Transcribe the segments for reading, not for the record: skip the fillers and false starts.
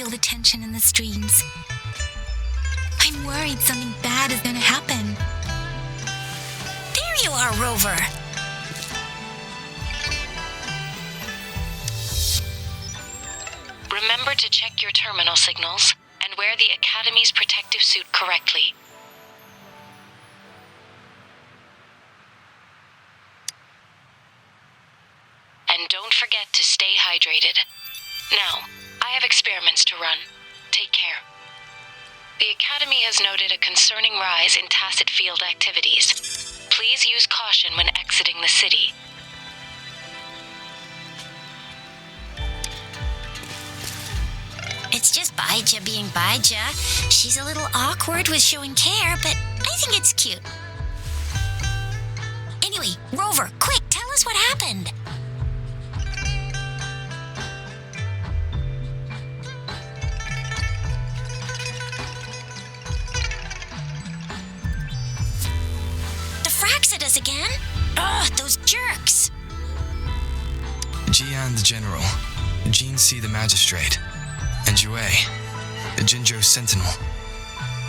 feel the tension in the streams. I'm worried something bad is gonna happen. There you are, Rover. Remember to check your terminal signals and wear the Academy's protective suit correctly. And don't forget to stay hydrated. Now, I have experiments to run. Take care. The Academy has noted a concerning rise in tacit field activities. Please use caution when exiting the city. It's just Baizhi being Baizhi. She's a little awkward with showing care, but I think it's cute. Anyway, Rover, quick, tell us what happened. The fracks at us again? Ugh, those jerks. Jian the General, Jin Si the Magistrate, and Jue, the Jinzhou Sentinel.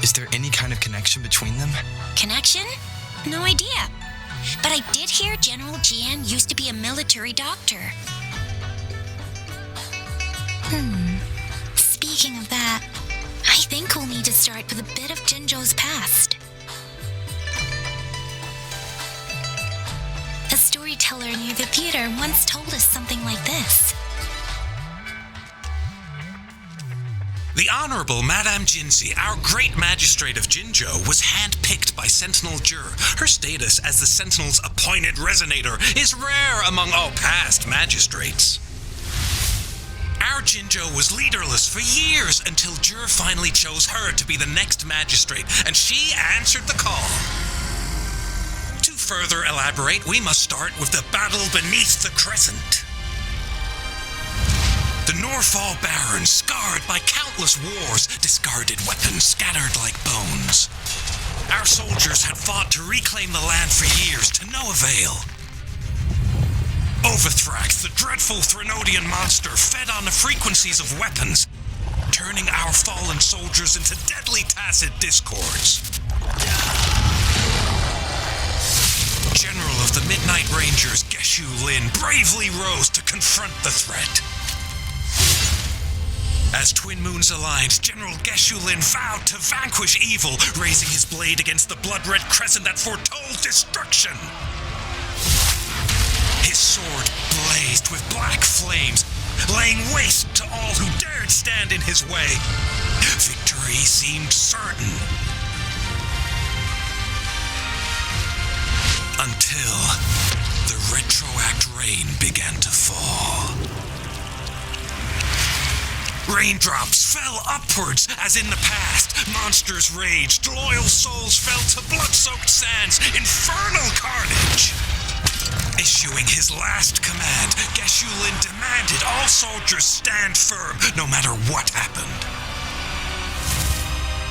Is there any kind of connection between them? Connection? No idea. But I did hear General Jian used to be a military doctor. Speaking of that, I think we'll need to start with a bit of Jinzhou's past. A storyteller near the theater once told us something like this. The Honorable Madame Jinzi, our great magistrate of Jinzhou, was handpicked by Sentinel Jur. Her status as the Sentinel's appointed resonator is rare among all past magistrates. Our Jinzhou was leaderless for years until Jur finally chose her to be the next magistrate, and she answered the call. To further elaborate, we must start with the battle beneath the crescent. The Norfall Barons, scarred by countless wars, discarded weapons scattered like bones. Our soldiers had fought to reclaim the land for years, to no avail. Overthrax, the dreadful Threnodian monster, fed on the frequencies of weapons, turning our fallen soldiers into deadly tacit discords. General of the Midnight Rangers, Geshu Lin, bravely rose to confront the threat. As Twin Moons aligned, General Geshu Lin vowed to vanquish evil, raising his blade against the blood-red crescent that foretold destruction. His sword blazed with black flames, laying waste to all who dared stand in his way. Victory seemed certain. Until the retroact rain began to fall. Raindrops fell upwards, as in the past. Monsters raged, loyal souls fell to blood-soaked sands, infernal carnage. Issuing his last command, Geshu Lin demanded all soldiers stand firm, no matter what happened.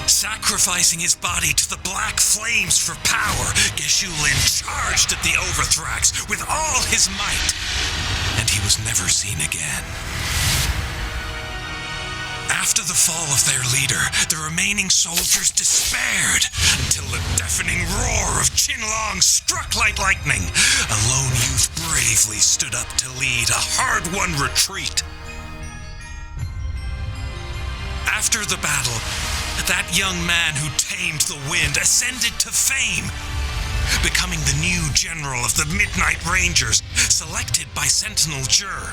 Sacrificing his body to the black flames for power, Geshu Lin charged at the Overthrax with all his might, and he was never seen again. After the fall of their leader, the remaining soldiers despaired until the deafening roar of Huanglong struck like lightning. A lone youth bravely stood up to lead a hard-won retreat. After the battle, that young man who tamed the wind ascended to fame, becoming the new general of the Midnight Rangers, selected by Sentinel Jur.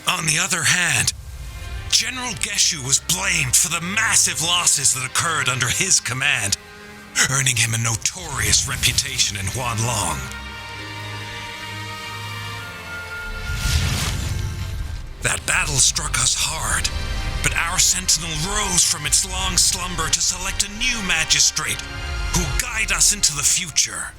On the other hand, General Geshu was blamed for the massive losses that occurred under his command, earning him a notorious reputation in Huanglong. That battle struck us hard, but our sentinel rose from its long slumber to select a new magistrate who'll guide us into the future.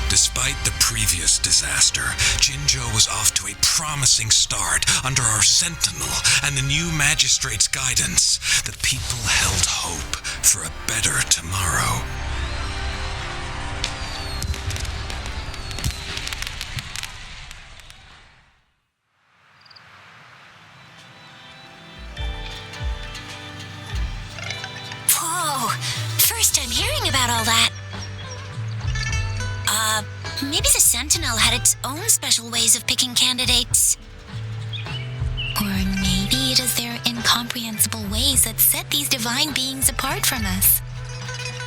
Despite the previous disaster, Jinzhou was off to a promising start under our sentinel and the new magistrate's guidance. The people held hope for a better tomorrow. about all that. Maybe the Sentinel had its own special ways of picking candidates. Or maybe it is their incomprehensible ways that set these divine beings apart from us.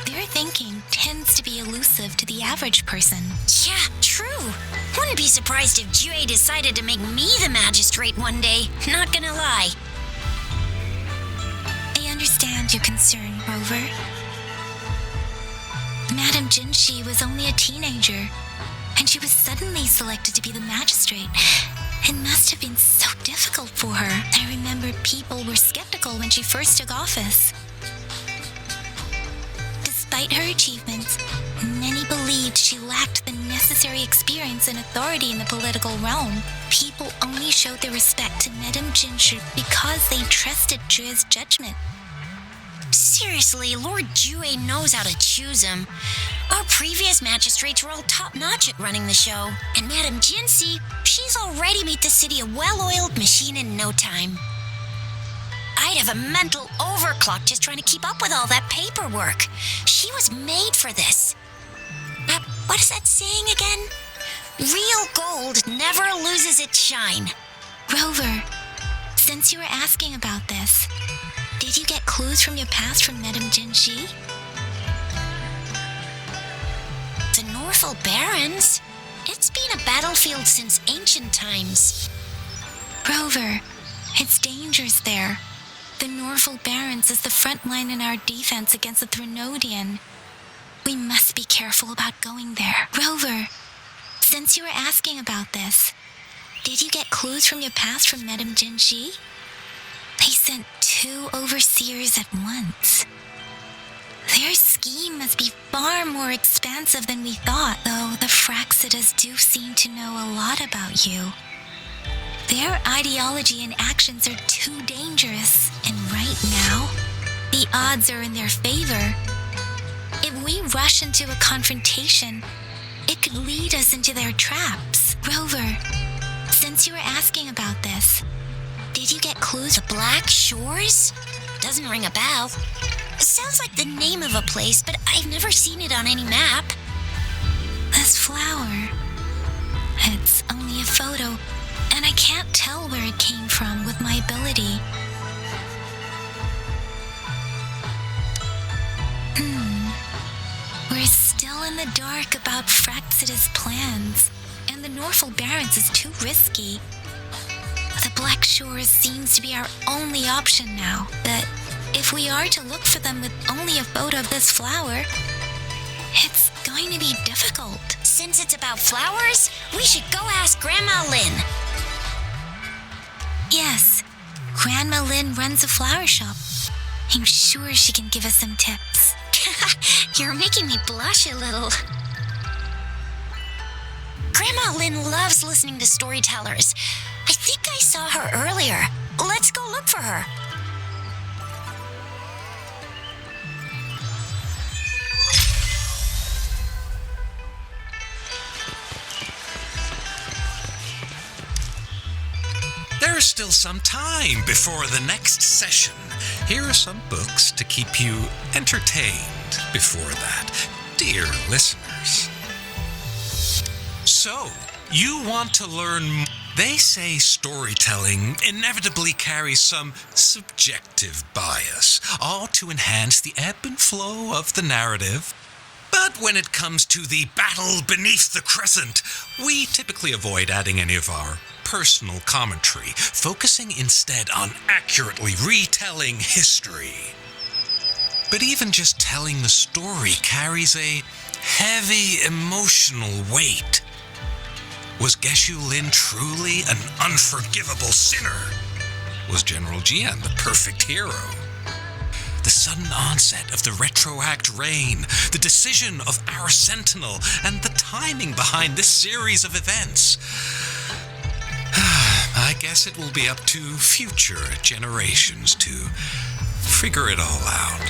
Their thinking tends to be elusive to the average person. Yeah, true. Wouldn't be surprised if Jue decided to make me the magistrate one day. Not gonna lie. I understand your concern, Rover. Madame Jinshi was only a teenager, and she was suddenly selected to be the magistrate. It must have been so difficult for her. I remember people were skeptical when she first took office. Despite her achievements, many believed she lacked the necessary experience and authority in the political realm. People only showed their respect to Madame Jinshi because they trusted Jue's judgment. Seriously, Lord Jue knows how to choose him. Our previous magistrates were all top-notch at running the show. And Madame Jinshi, she's already made the city a well-oiled machine in no time. I'd have a mental overclock just trying to keep up with all that paperwork. She was made for this. What is that saying again? Real gold never loses its shine. Rover, since you were asking about this, did you get clues from your past from Madame Jinshi? The Northel Barrens? It's been a battlefield since ancient times. Rover, it's dangerous there. The Northel Barrens is the front line in our defense against the Threnodian. We must be careful about going there. Rover, since you were asking about this, did you get clues from your past from Madame Jinshi? They sent 2 overseers at once. Their scheme must be far more expansive than we thought, though the Fraxidas do seem to know a lot about you. Their ideology and actions are too dangerous, and right now, the odds are in their favor. If we rush into a confrontation, it could lead us into their traps. Rover, since you were asking about this, did you get clues? The Black Shores? Doesn't ring a bell. Sounds like the name of a place, but I've never seen it on any map. This flower, it's only a photo, and I can't tell where it came from with my ability. We're still in the dark about Fraxida's plans, and the Northel Barrens is too risky. The Black Shores seems to be our only option now, but if we are to look for them with only a photo of this flower, it's going to be difficult. Since it's about flowers, we should go ask Grandma Lin. Yes, Grandma Lin runs a flower shop. I'm sure she can give us some tips. You're making me blush a little. Grandma Lin loves listening to storytellers. I think I saw her earlier. Let's go look for her. There's still some time before the next session. Here are some books to keep you entertained before that, dear listeners. So, you want to learn. They say storytelling inevitably carries some subjective bias, all to enhance the ebb and flow of the narrative. But when it comes to the battle beneath the crescent, we typically avoid adding any of our personal commentary, focusing instead on accurately retelling history. But even just telling the story carries a heavy emotional weight. Was Geshu Lin truly an unforgivable sinner? Was General Jian the perfect hero? The sudden onset of the retroact rain, the decision of our sentinel, and the timing behind this series of events. I guess it will be up to future generations to figure it all out.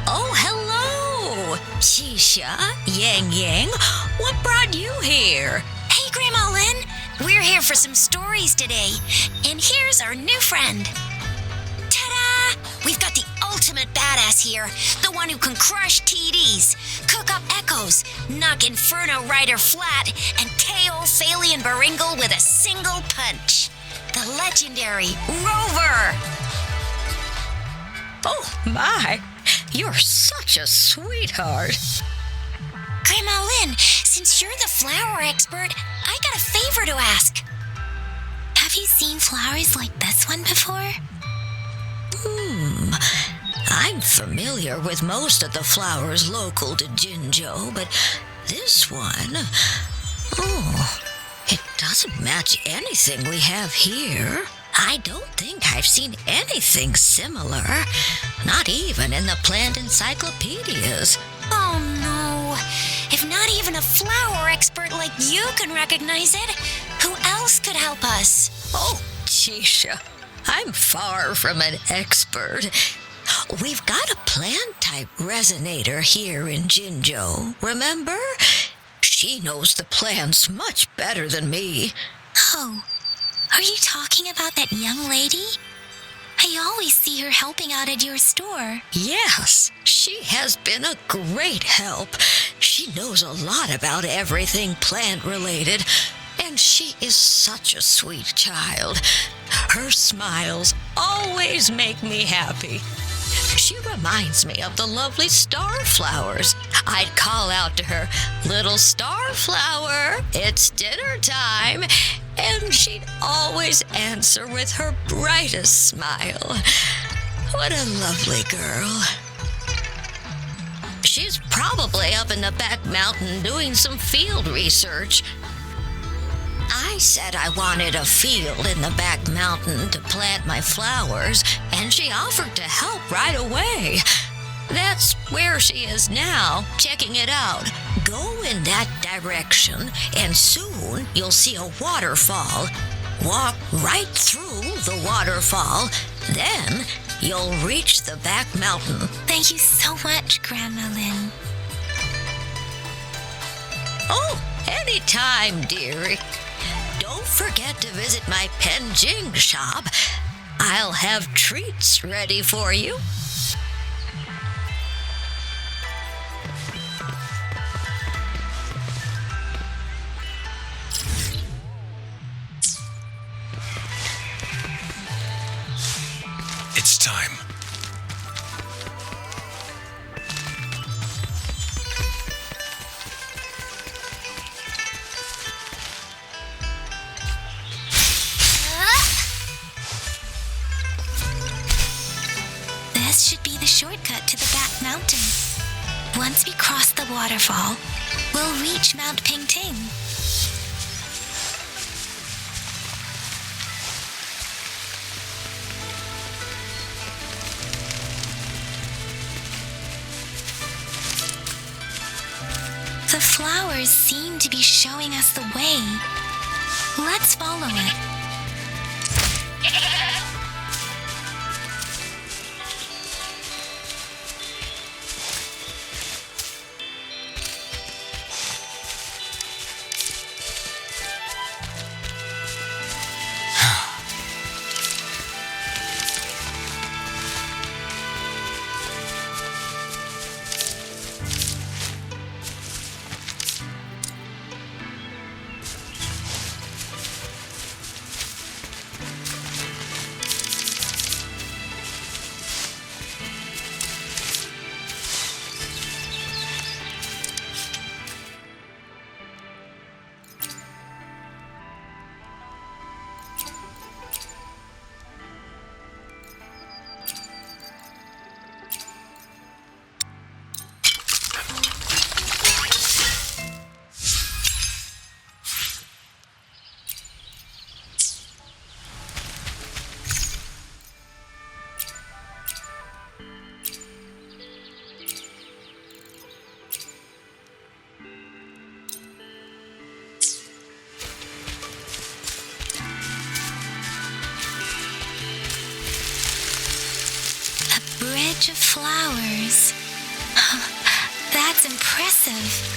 Oh, hello! Shisha, Yangyang, what brought you here? Hey, Grandma Lin. We're here for some stories today, and here's our new friend. Ta-da! We've got the ultimate badass here, the one who can crush TDs, cook up echoes, knock Inferno Rider flat, and KO Phalian Baringle with a single punch. The legendary Rover! Oh, my. You're such a sweetheart. Grandma Lynn, since you're the flower expert, I got a favor to ask. Have you seen flowers like this one before? I'm familiar with most of the flowers local to Jinzhou, but this one... Oh, it doesn't match anything we have here. I don't think I've seen anything similar, not even in the plant encyclopedias. Oh no! If not even a flower expert like you can recognize it, who else could help us? Oh, Chisha, I'm far from an expert. We've got a plant-type resonator here in Jinzhou, remember? She knows the plants much better than me. Oh, are you talking about that young lady? I always see her helping out at your store. Yes, she has been a great help. She knows a lot about everything plant-related, and she is such a sweet child. Her smiles always make me happy. She reminds me of the lovely starflowers. I'd call out to her, "Little starflower, it's dinner time," and she'd always answer with her brightest smile. What a lovely girl. She's probably up in the back mountain doing some field research. I said I wanted a field in the back mountain to plant my flowers, and she offered to help right away. That's where she is now, checking it out. Go in that direction, and soon you'll see a waterfall. Walk right through the waterfall, then you'll reach the back mountain. Thank you so much, Grandma Lynn. Oh, anytime, dearie. Don't forget to visit my Penjing shop. I'll have treats ready for you. It's time. This should be the shortcut to the back mountain. Once we cross the waterfall, we'll reach Mount Pingting. The flowers seem to be showing us the way. Let's follow it. Bridge of flowers. That's impressive.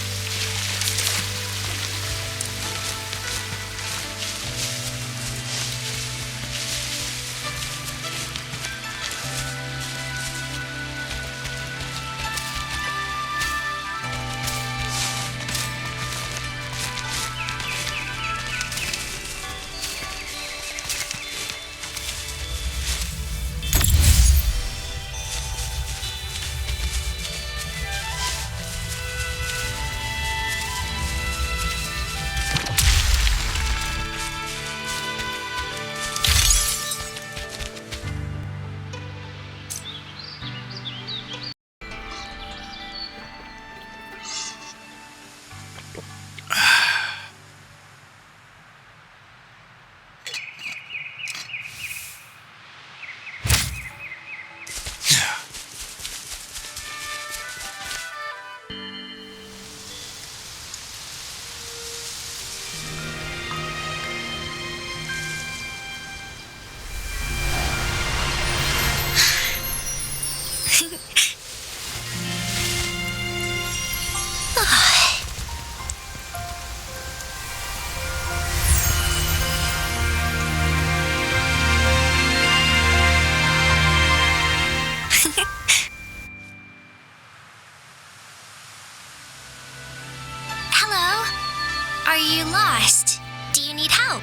Are you lost? Do you need help?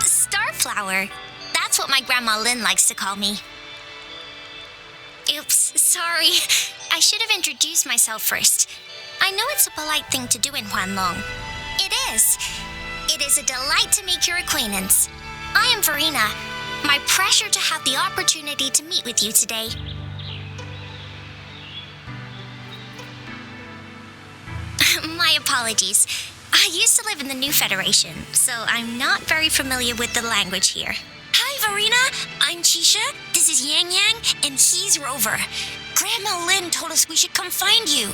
Starflower. That's what my Grandma Lin likes to call me. Oops, sorry. I should have introduced myself first. I know it's a polite thing to do in Huanglong. It is. It is a delight to make your acquaintance. I am Verena. My pleasure to have the opportunity to meet with you today. My apologies. I used to live in the New Federation, so I'm not very familiar with the language here. Hi, Verena. I'm Chisha. This is Yangyang, and he's Rover. Grandma Lin told us we should come find you.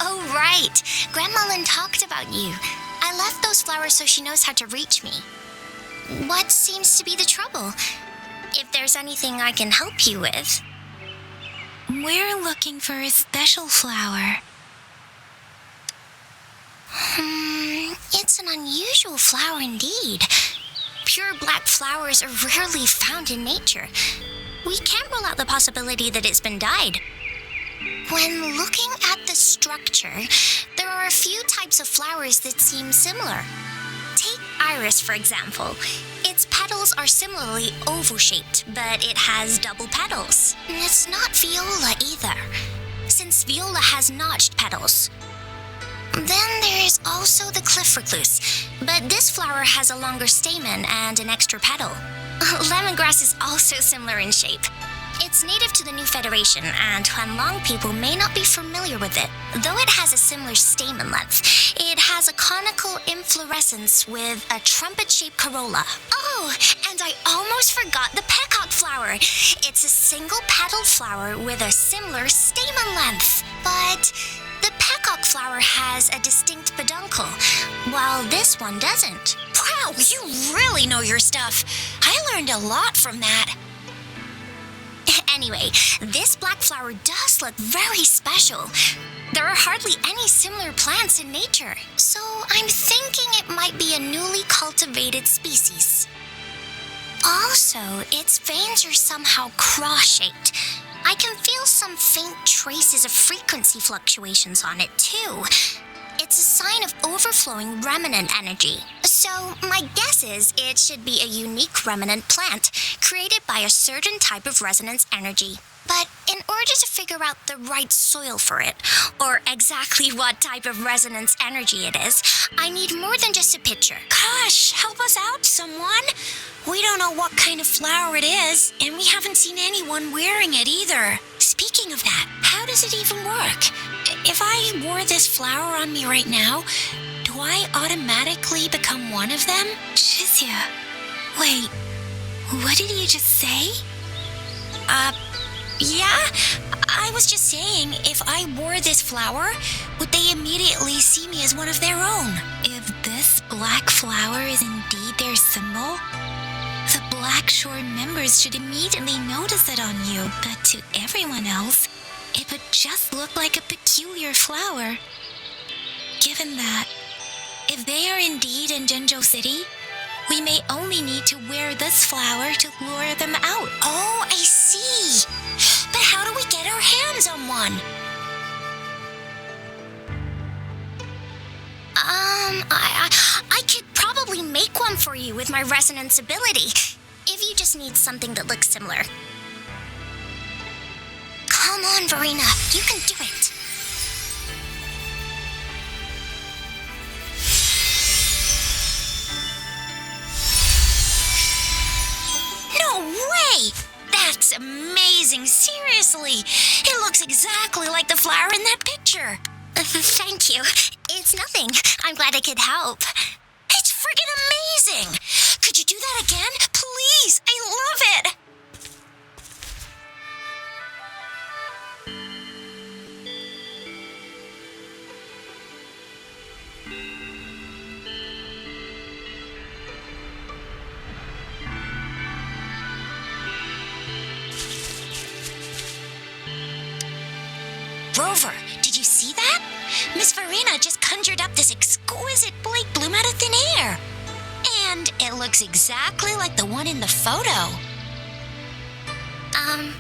Oh, right. Grandma Lin talked about you. I left those flowers so she knows how to reach me. What seems to be the trouble? If there's anything I can help you with. We're looking for a special flower. It's an unusual flower indeed. Pure black flowers are rarely found in nature. We can't rule out the possibility that it's been dyed. When looking at the structure, there are a few types of flowers that seem similar. Take iris, for example. Its petals are similarly oval-shaped, but it has double petals. It's not viola either, since viola has notched petals. Then there is also the cliff recluse, but this flower has a longer stamen and an extra petal. Lemongrass is also similar in shape. It's native to the New Federation, and Huanglong people may not be familiar with it. Though it has a similar stamen length, it has a conical inflorescence with a trumpet-shaped corolla. Oh, and I almost forgot the peacock flower. It's a single-petaled flower with a similar stamen length, but the peacock flower has a distinct peduncle, while this one doesn't. Wow, you really know your stuff. I learned a lot from that. Anyway, this black flower does look very special. There are hardly any similar plants in nature, so I'm thinking it might be a newly cultivated species. Also, its veins are somehow cross-shaped. I can feel some faint traces of frequency fluctuations on it, too. It's a sign of overflowing remnant energy. So, my guess is it should be a unique remnant plant created by a certain type of resonance energy. But in order to figure out the right soil for it, or exactly what type of resonance energy it is, I need more than just a picture. Gosh, help us out, someone. We don't know what kind of flower it is, and we haven't seen anyone wearing it either. Speaking of that, how does it even work? If I wore this flower on me right now, do I automatically become one of them? Shizia, wait, what did you just say? Yeah, I was just saying, if I wore this flower, would they immediately see me as one of their own? If this black flower is indeed their symbol, the Black Shore members should immediately notice it on you, but to everyone else, it would just look like a peculiar flower. Given that, if they are indeed in Jinzhou City, we may only need to wear this flower to lure them out. Oh, I see. But how do we get our hands on one? I could probably make one for you with my resonance ability, if you just need something that looks similar. Come on, Verena, you can do it. No way! That's amazing, seriously. It looks exactly like the flower in that picture. Thank you. It's nothing. I'm glad I could help. It's friggin' amazing! Could you do that again? Please! I love it! Rover, did you see that? Miss Verena just conjured up this exquisite Blake bloom out of thin air. And it looks exactly like the one in the photo.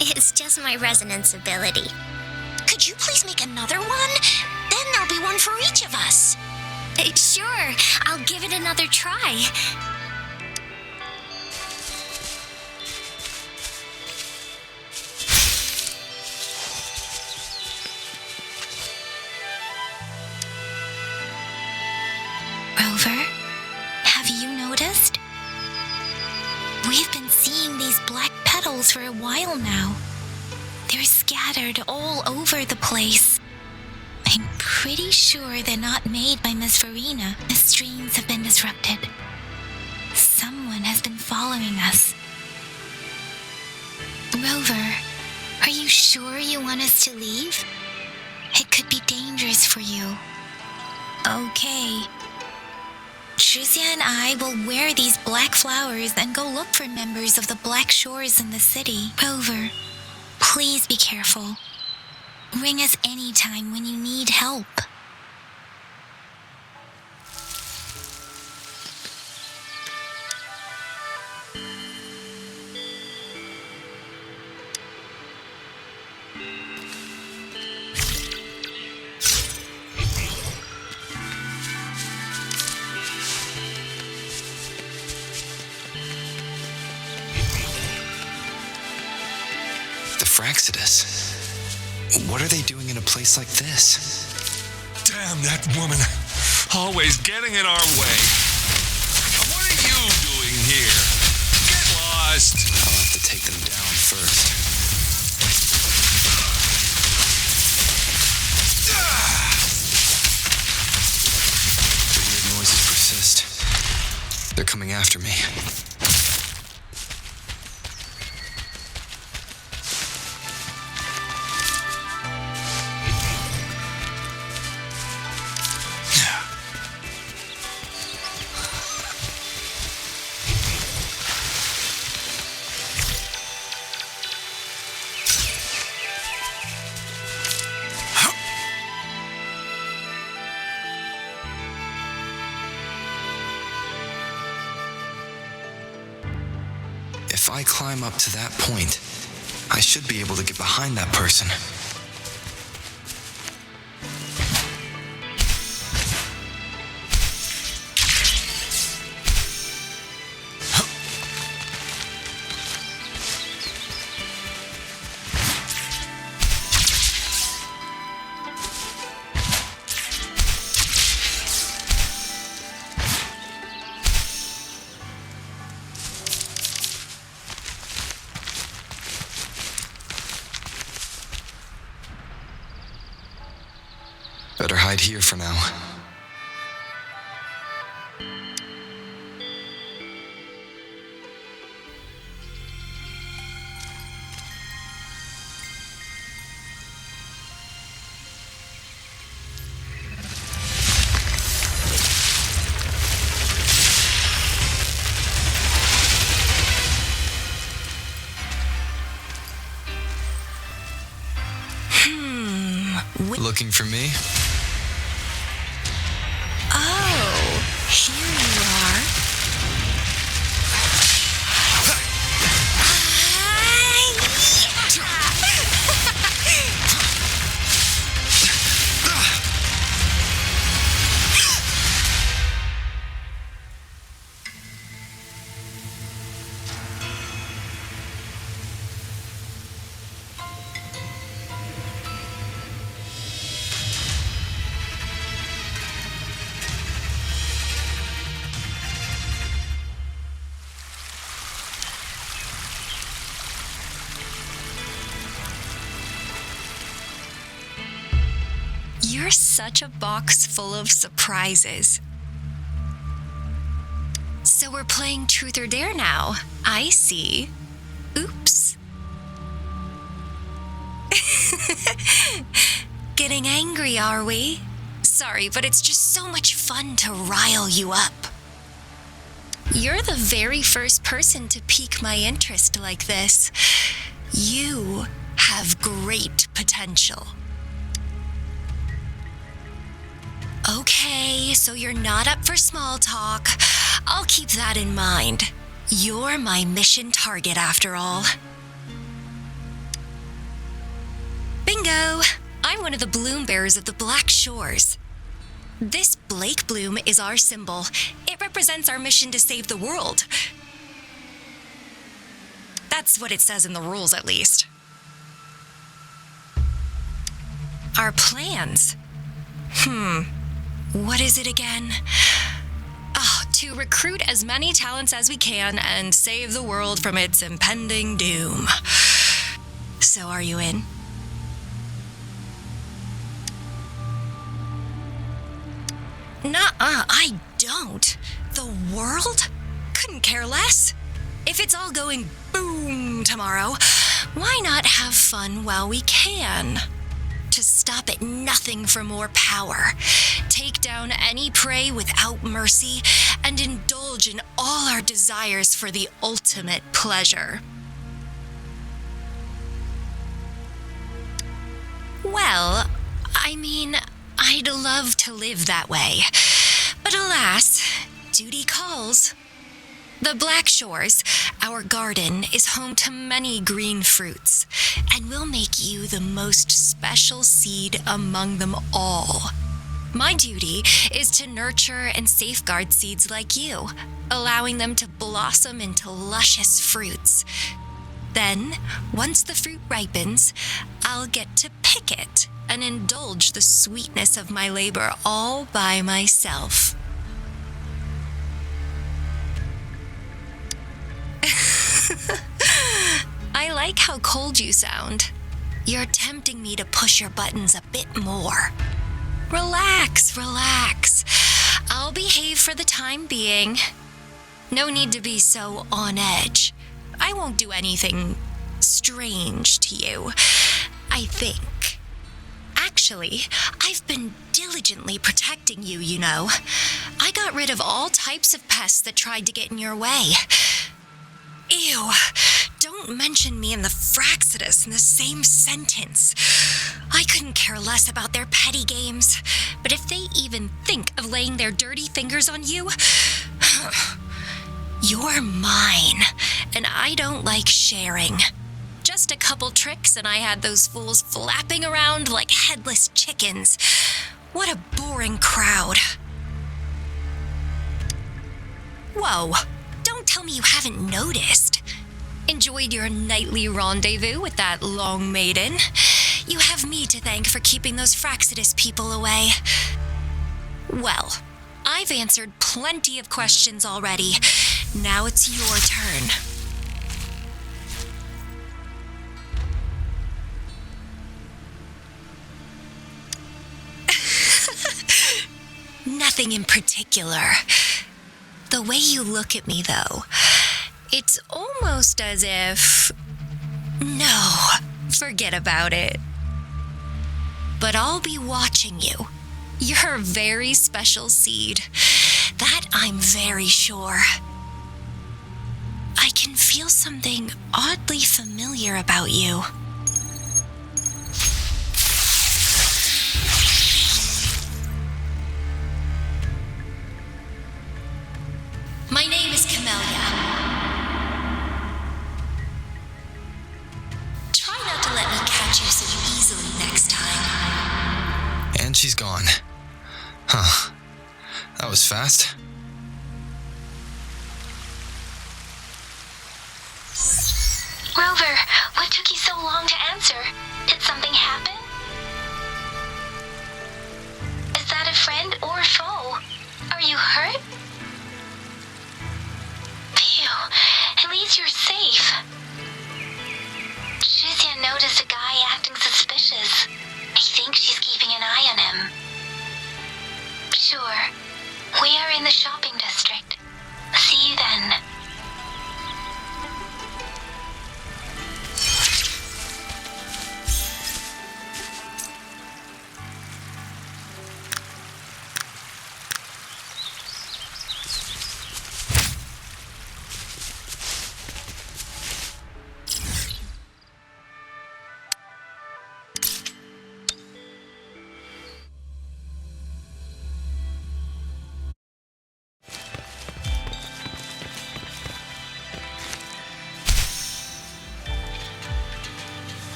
It's just my resonance ability. Could you please make another one? Then there'll be one for each of us. Sure, I'll give it another try. Rover, have you noticed? We've been seeing these black petals for a while now. They're scattered all over the place. I'm pretty sure they're not made by Miss Farina. The streams have been disrupted. Someone has been following us. Rover, are you sure you want us to leave? It could be dangerous for you. Okay. Trizia and I will wear these black flowers and go look for members of the Black Shores in the city. Rover, please be careful. Ring us anytime when you need help. The Fraxidus. What are they doing in a place like this? Damn that woman. Always getting in our way. What are you doing here? Get lost. I'll have to take them down first. The weird noises persist. They're coming after me. If I climb up to that point, I should be able to get behind that person. Better hide here for now. Looking for me? Oh, here you are. You're such a box full of surprises. So we're playing Truth or Dare now. I see. Oops. Getting angry, are we? Sorry, but it's just so much fun to rile you up. You're the very first person to pique my interest like this. You have great potential. Okay, so you're not up for small talk. I'll keep that in mind. You're my mission target after all. Bingo! I'm one of the bloom bearers of the Black Shores. This Blake bloom is our symbol. It represents our mission to save the world. That's what it says in the rules, at least. Our plans. What is it again? To recruit as many talents as we can and save the world from its impending doom. So are you in? Nuh-uh, I don't. The world? Couldn't care less. If it's all going boom tomorrow, why not have fun while we can? To stop at nothing for more power, take down any prey without mercy, and indulge in all our desires for the ultimate pleasure. Well, I mean, I'd love to live that way, but alas, duty calls. The Black Shores, our garden, is home to many green fruits, and will make you the most special seed among them all. My duty is to nurture and safeguard seeds like you, allowing them to blossom into luscious fruits. Then, once the fruit ripens, I'll get to pick it and indulge the sweetness of my labor all by myself. I like how cold you sound. You're tempting me to push your buttons a bit more. Relax, relax. I'll behave for the time being. No need to be so on edge. I won't do anything strange to you, I think. Actually, I've been diligently protecting you, you know. I got rid of all types of pests that tried to get in your way. Ew, don't mention me and the Fraxidus in the same sentence. I couldn't care less about their petty games, but if they even think of laying their dirty fingers on you, you're mine, and I don't like sharing. Just a couple tricks and I had those fools flapping around like headless chickens. What a boring crowd. Whoa. Don't tell me you haven't noticed. Enjoyed your nightly rendezvous with that long maiden. You have me to thank for keeping those Fraxidus people away. Well, I've answered plenty of questions already. Now it's your turn. Nothing in particular. The way you look at me, though, it's almost as if... No, forget about it. But I'll be watching you. You're a very special seed. That I'm very sure. I can feel something oddly familiar about you. My name is Camellia. Try not to let me catch you so easily next time. And she's gone. Huh. That was fast. Rover, what took you so long to answer? Did something happen? Is that a friend or foe? Are you hurt? Phew, at least you're safe. Shuzia noticed a guy acting suspicious. I think she's keeping an eye on him. Sure. We are in the shopping district. See you then.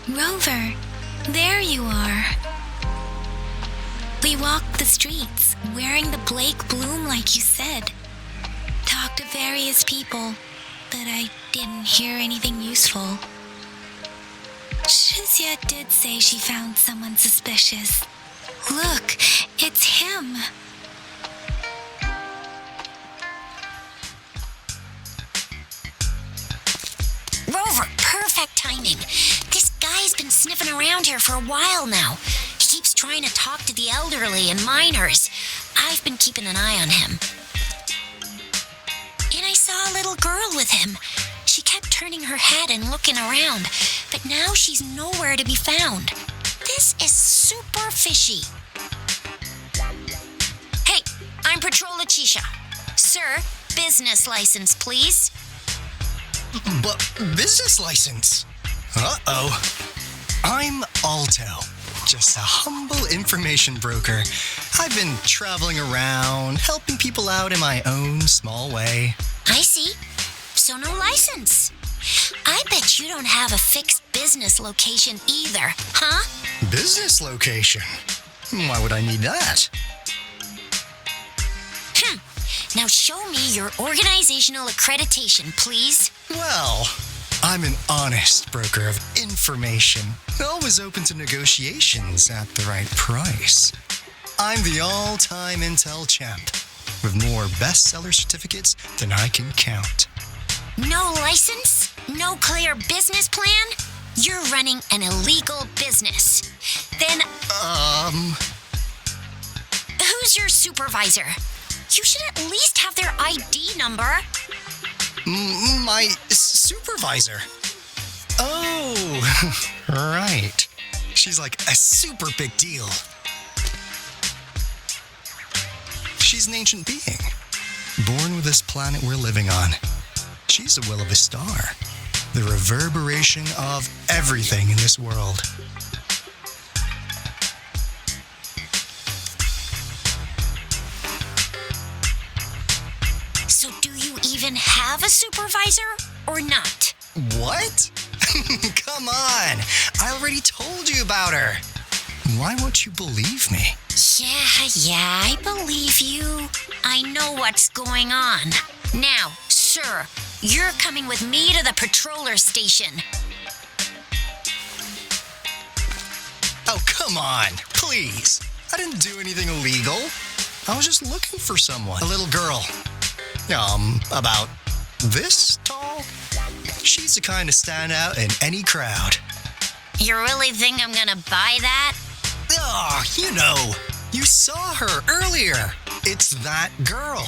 Rover, there you are. We walked the streets, wearing the Blake bloom like you said. Talked to various people, but I didn't hear anything useful. Shizia did say she found someone suspicious. Look, it's him. Rover, perfect timing. This guy's been sniffing around here for a while now. He keeps trying to talk to the elderly and minors. I've been keeping an eye on him. And I saw a little girl with him. She kept turning her head and looking around, but now she's nowhere to be found. This is super fishy. Hey, I'm Patroller Chisha. Sir, business license, please. But business license? Uh-oh. I'm Alto, just a humble information broker. I've been traveling around, helping people out in my own small way. I see. So no license. I bet you don't have a fixed business location either, huh? Business location? Why would I need that? Now show me your organizational accreditation, please. Well, I'm an honest broker of information, always open to negotiations at the right price. I'm the all-time Intel champ, with more bestseller certificates than I can count. No license? No clear business plan? You're running an illegal business. Then, who's your supervisor? You should at least have their ID number. My supervisor? Oh, right. She's like a super big deal. She's an ancient being, born with this planet we're living on. She's the will of a star, the reverberation of everything in this world. So do you even have a supervisor or not? What? Come on. I already told you about her. Why won't you believe me? Yeah, I believe you. I know what's going on. Now, sir, you're coming with me to the patroller station. Oh, come on. Please. I didn't do anything illegal. I was just looking for someone. A little girl. About this tall. She's the kind to stand out in any crowd. You really think I'm gonna buy that? Oh, you saw her earlier. It's that girl.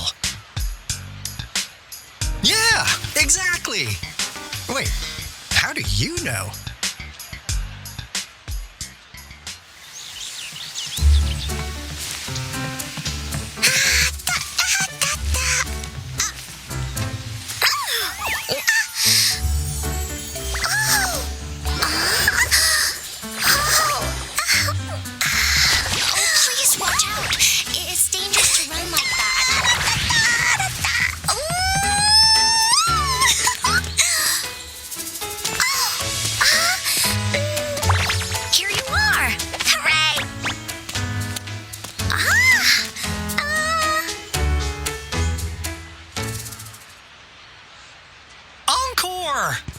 Yeah, exactly. Wait, how do you know?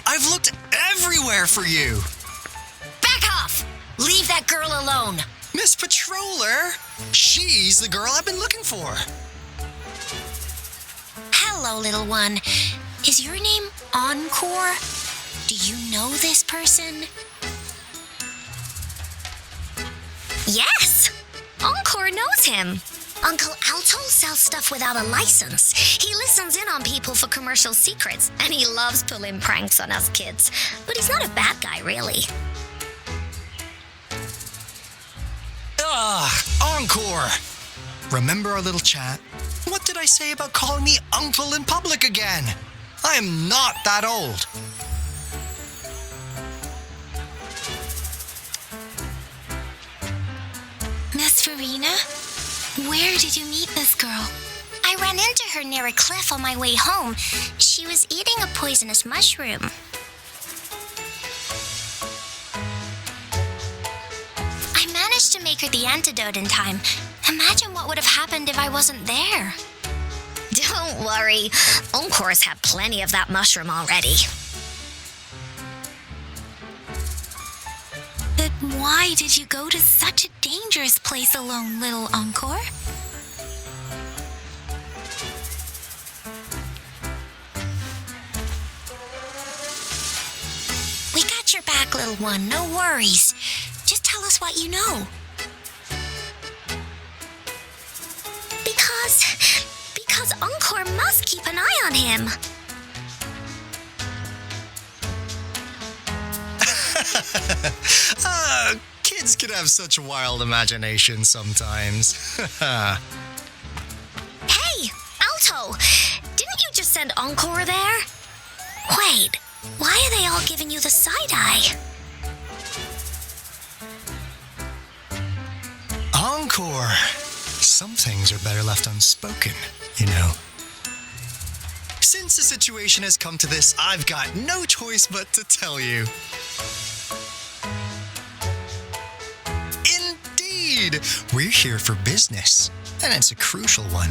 I've looked everywhere for you. Back off! Leave that girl alone. Miss Patroller, she's the girl I've been looking for. Hello, little one. Is your name Encore? Do you know this person? Yes! Encore knows him. Uncle Alto sells stuff without a license. He listens in on people for commercial secrets, and he loves pulling pranks on us kids. But he's not a bad guy, really. Encore! Remember our little chat? What did I say about calling me uncle in public again? I am not that old. Miss Farina? Where did you meet this girl? I ran into her near a cliff on my way home. She was eating a poisonous mushroom. for the antidote in time. Imagine what would have happened if I wasn't there. Don't worry. Encore's had plenty of that mushroom already. But why did you go to such a dangerous place alone, little Encore? We got your back, little one. No worries. Just tell us what you know. Because Encore must keep an eye on him. Kids can have such wild imaginations sometimes. Hey, Alto! Didn't you just send Encore there? Wait, why are they all giving you the side eye? Encore! Some things are better left unspoken, you know. Since the situation has come to this, I've got no choice but to tell you. Indeed! We're here for business, and it's a crucial one.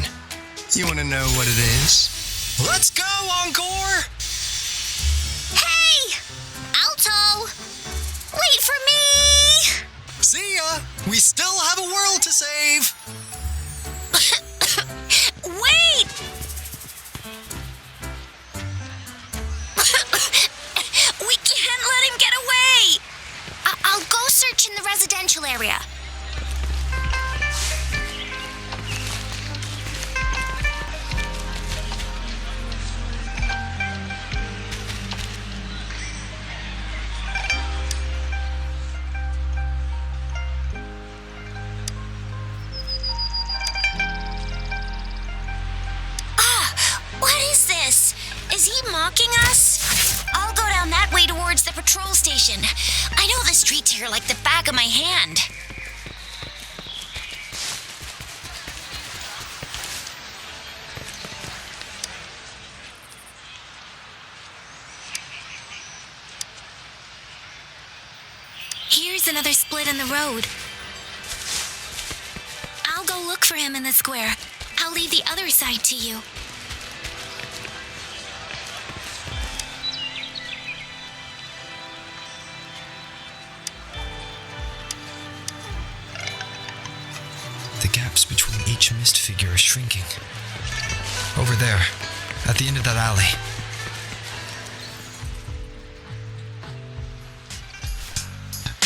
You want to know what it is? Let's go, Encore! Hey! Alto! Wait for me! See ya! We still have a world to save! Wait! We can't let him get away! I'll go search in the residential area. Is he mocking us? I'll go down that way towards the patrol station. I know the streets here like the back of my hand. Here's another split in the road. I'll go look for him in the square. I'll leave the other side to you. The gaps between each mist figure are shrinking. Over there, at the end of that alley.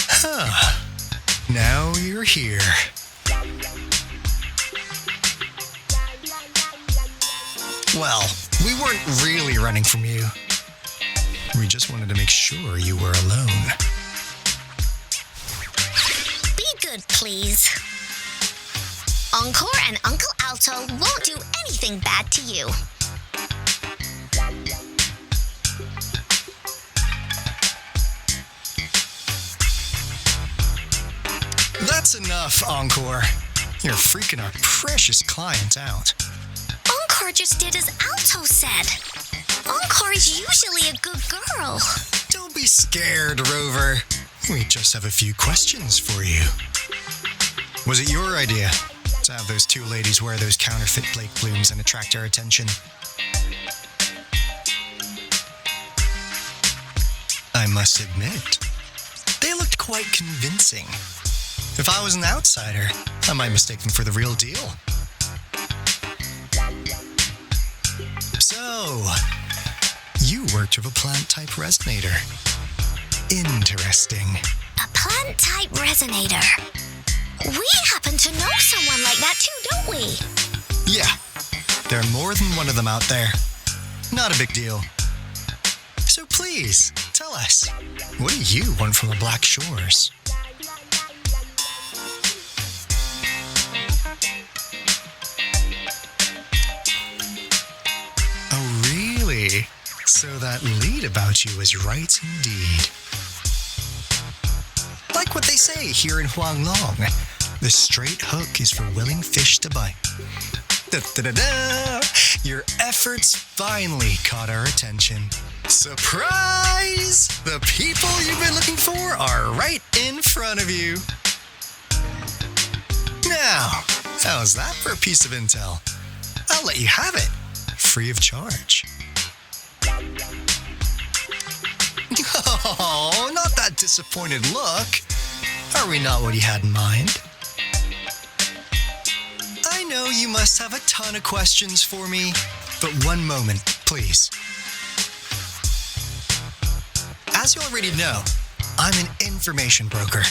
Huh. Now you're here. Well, we weren't really running from you. We just wanted to make sure you were alone. Be good, please. Encore and Uncle Alto won't do anything bad to you. That's enough, Encore. You're freaking our precious client out. Encore just did as Alto said. Encore is usually a good girl. Don't be scared, Rover. We just have a few questions for you. Was it your idea to have those two ladies wear those counterfeit flake plumes and attract our attention? I must admit, they looked quite convincing. If I was an outsider, I might mistake them for the real deal. So, you worked with a plant-type resonator. Interesting. A plant-type resonator. We happen to know someone like that too, don't we? Yeah, there are more than one of them out there. Not a big deal. So please, tell us, what do you want from the Black Shores? Oh, really? So that lead about you is right indeed. Like what they say here in Huanglong, the straight hook is for willing fish to bite. Da-da-da-da! Your efforts finally caught our attention. Surprise! The people you've been looking for are right in front of you. Now, how's that for a piece of intel? I'll let you have it, free of charge. Oh, not that disappointed look. Are we not what you had in mind? I know you must have a ton of questions for me, but one moment, please. As you already know, I'm an information broker.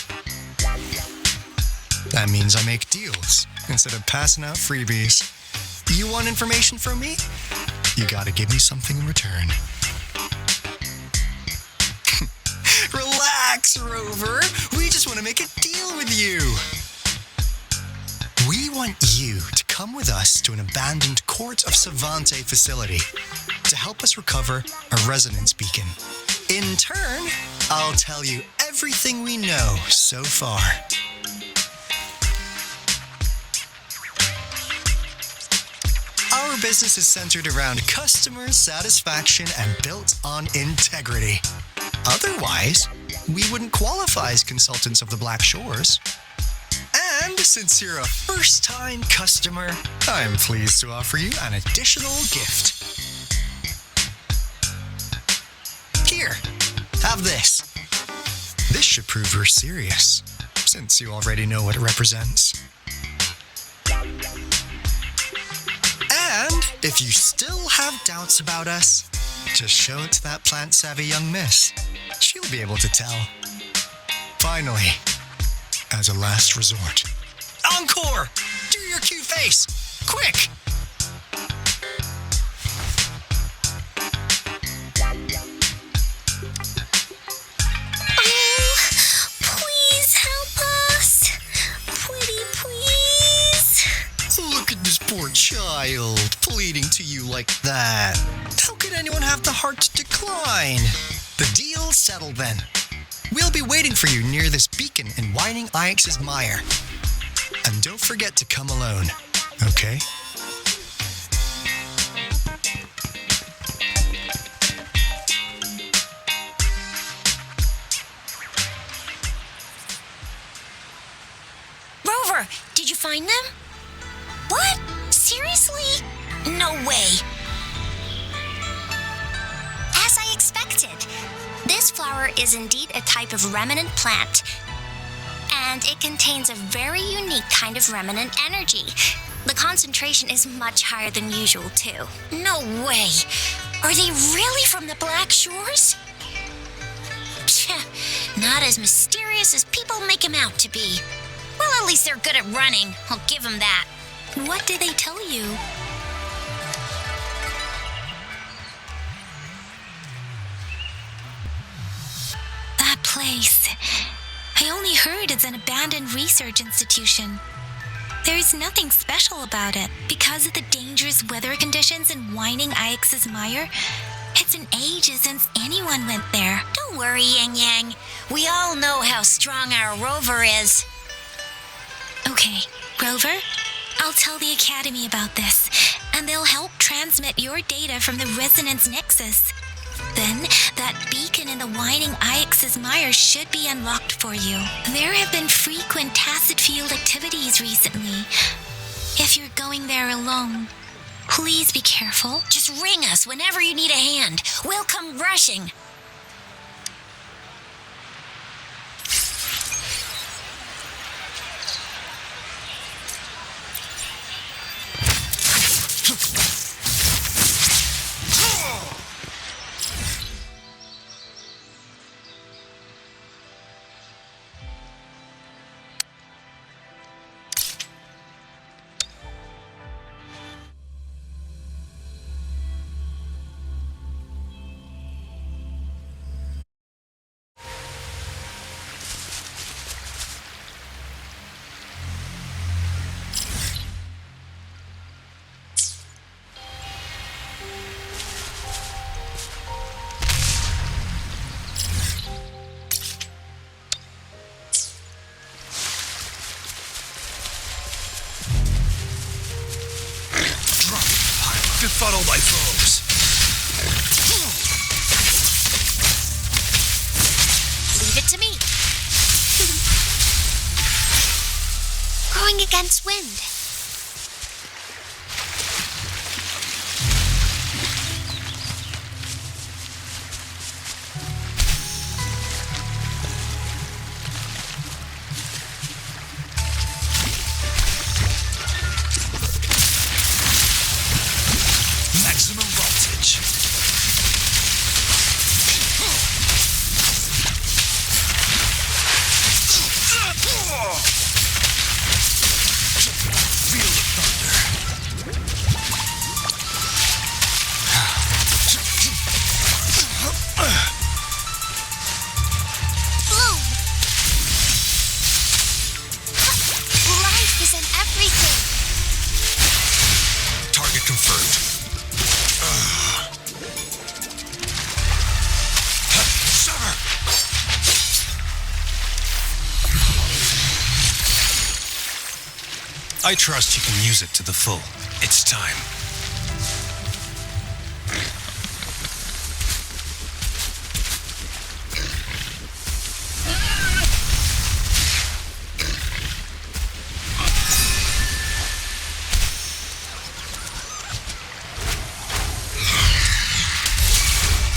That means I make deals instead of passing out freebies. You want information from me? You gotta give me something in return. Relax, Rover. We just want to make a deal with you. We want you to come with us to an abandoned Court of Savante facility to help us recover a resonance beacon. In turn, I'll tell you everything we know so far. Our business is centered around customer satisfaction and built on integrity. Otherwise, we wouldn't qualify as consultants of the Black Shores. And since you're a first-time customer, I'm pleased to offer you an additional gift. Here, have this. This should prove you're serious, since you already know what it represents. And if you still have doubts about us, just show it to that plant-savvy young miss. She'll be able to tell. Finally, as a last resort. Encore! Do your cute face! Quick! Oh, please help us. Pretty please. Look at this poor child pleading to you like that. How could anyone have the heart to decline? The deal's settled then. We'll be waiting for you near this beacon in Whining Ix's mire. And don't forget to come alone, okay? Rover, did you find them? What? Seriously? No way. As I expected, this flower is indeed a type of remnant plant, and it contains a very unique kind of remnant energy. The concentration is much higher than usual, too. No way. Are they really from the Black Shores? Not as mysterious as people make them out to be. Well, at least they're good at running. I'll give them that. What did they tell you? That place. I only heard it's an abandoned research institution. There is nothing special about it. Because of the dangerous weather conditions in Whining Ix's mire, it's been ages since anyone went there. Don't worry, Yangyang. We all know how strong our Rover is. Okay, Rover, I'll tell the Academy about this, and they'll help transmit your data from the Resonance Nexus. Then, that beacon in the Whining Ix's mire should be unlocked for you. There have been frequent tacit field activities recently. If you're going there alone, please be careful. Just ring us whenever you need a hand. We'll come rushing. against wind. Maximum voltage. Feel the thunder. Bloom! Life is in everything. Target confirmed. Sever! I trust you can use it to the full. It's time.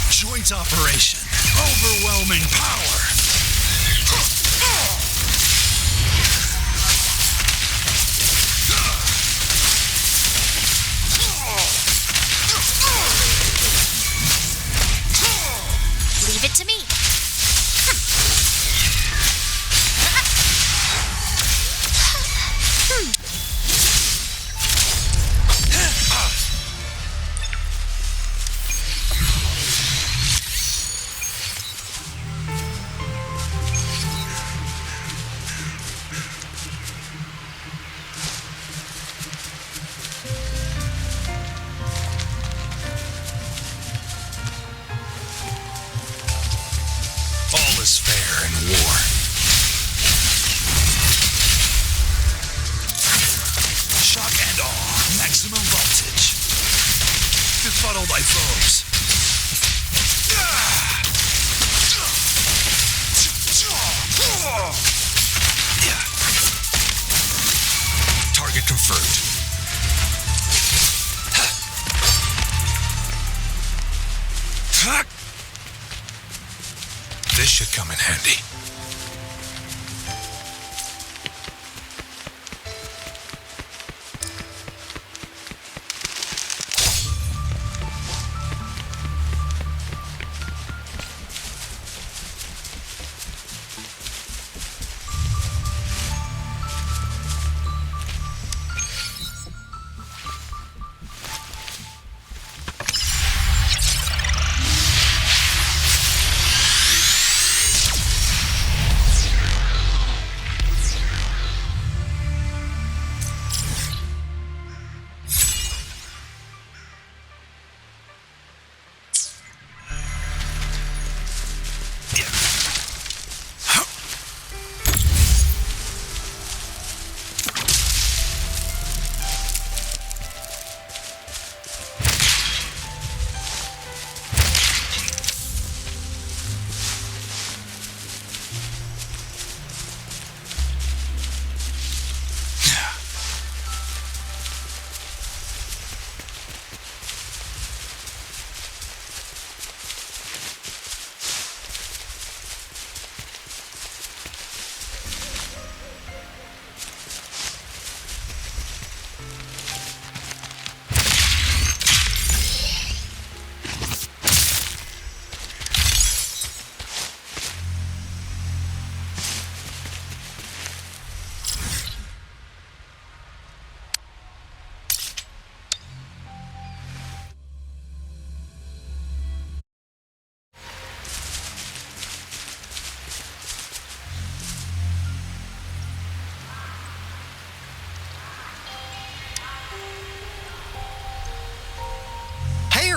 Joint operation. Overwhelming power. Leave it to me. All is fair in war. Shock and awe. Maximum voltage. Befuddle thy foes. Target confirmed. This should come in handy.